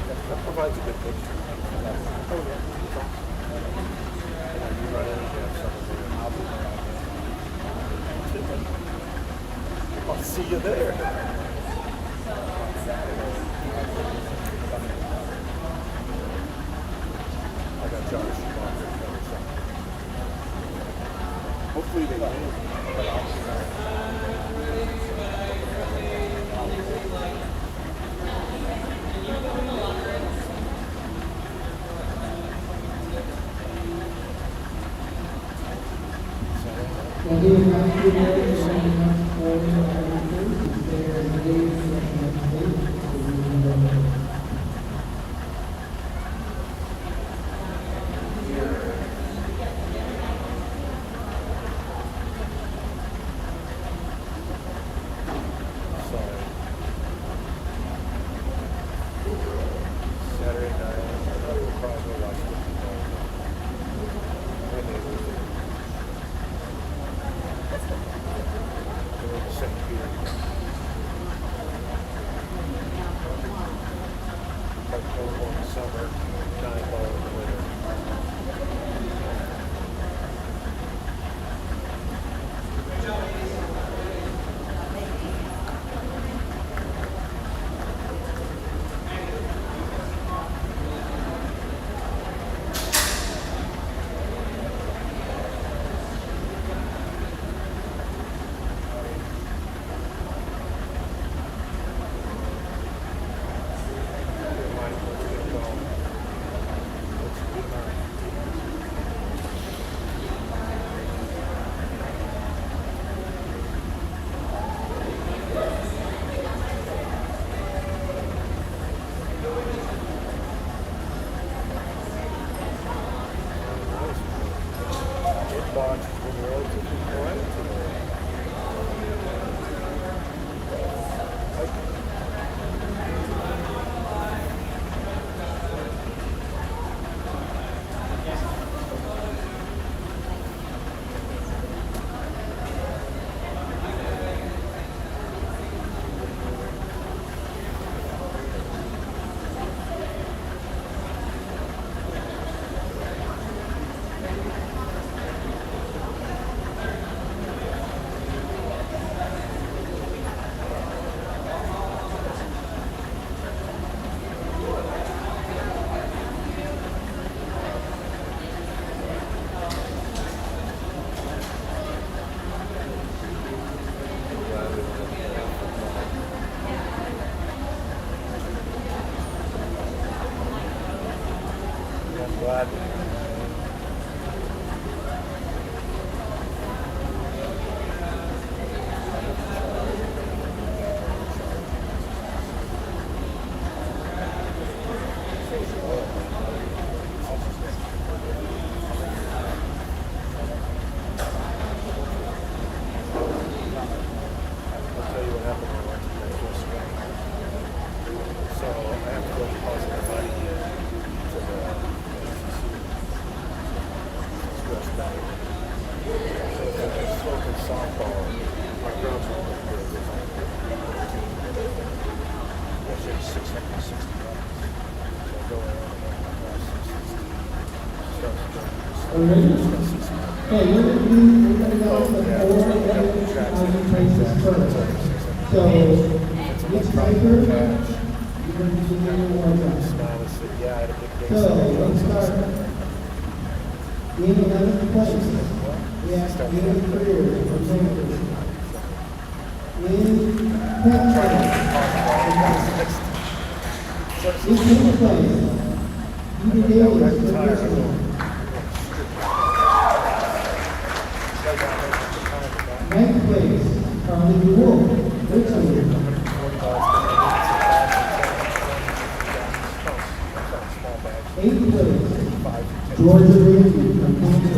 That provides a good picture. Oh, yeah. And then you run in and you have someone there. I'll see you there. I got Josh Schumacher covered something. Hopefully they win. But Well, he is not too good, he's only not scoring or anything. He's there as a lead, he's making a mistake, so we can go ahead. sorry. Saturday night, we'll probably go watch football. My neighbors there. They're in St. Peter. Like one summer, $9 in the winter. Inbox from relatively quiet today. I'm glad that I'll tell you what happened when I went to the first swing. So I have to go deposit my money to the ACC Express Bank. So I was smoking softball. My girls were with me. Actually, $660. So I go in and I start Are we ready? Okay, we're gonna go with the four places first. So, each paper, you're gonna do your one time. Yeah, I had a big day. So, let's start. In 11th place, we have Ian Career from Kansas. In 10th place, 18th place, Edie Davis from Michigan. 9th place, Carly Wolf, Richmond. 8th place, Georgia Lindsay from Kansas.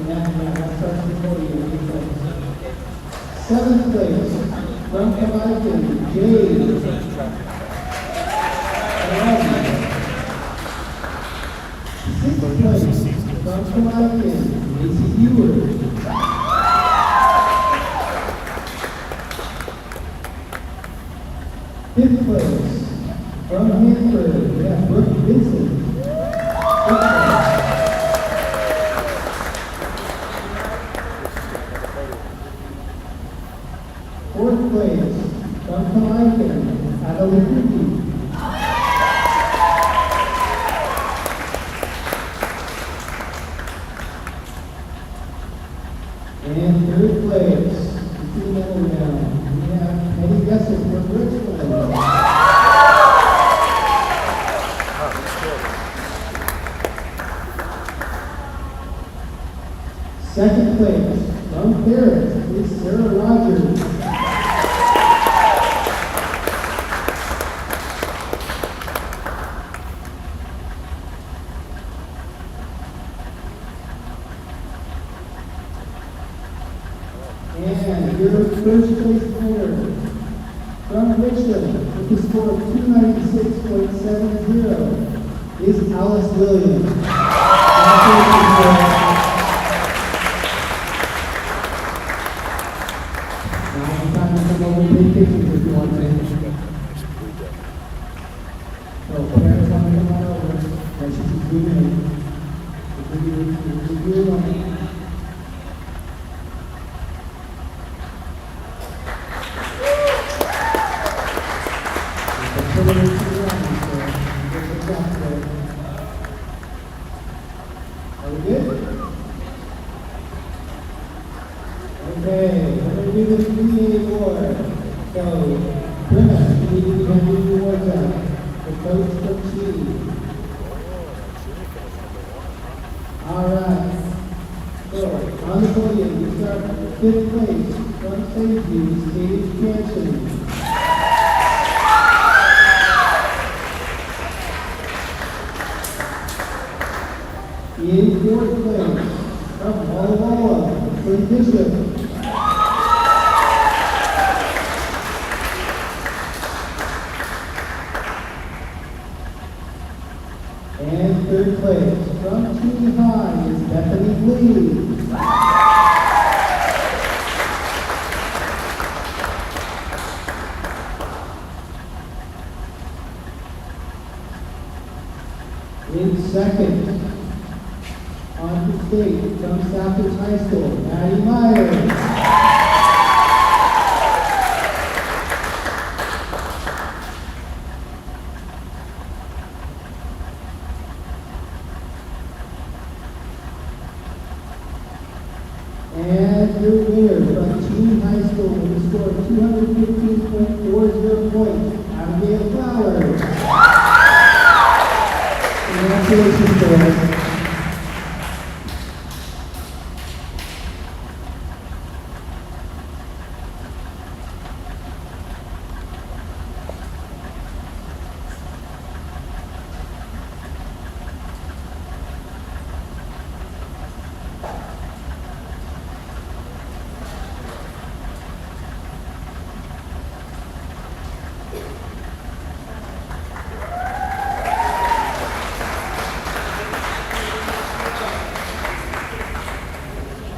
That starts before you. 7th place, from Cavite, Jay. 6th place, from Cavite, Macy Ewert. third place, from Kamaikan, Adalipuki. And third place, the team medal round, we have Eddie Gesson from Richmond. Oh, that's good. Second place, from Paris, is Sarah Rogers. And your first place winner from Richmond with a score of 296.70 is Alice Williams. Congratulations, now it's time to come over and take pictures if you want to. Nice blue deck. So parents want to come on over, and she's doing it. Are we good? Okay, we're going to do the 3A award. So, Brenna, you need to hand these awards out. The coach from Chile. All right. So, on the podium, we start with fifth place from safety, Sage Jansen. In fourth place, from Walla Walla, from Bishop. And third place, from Team High, is Bethany Lee. In second, on the stage from Southbridge High School, Maddie Myers. And your winner from Team High School with a score of 215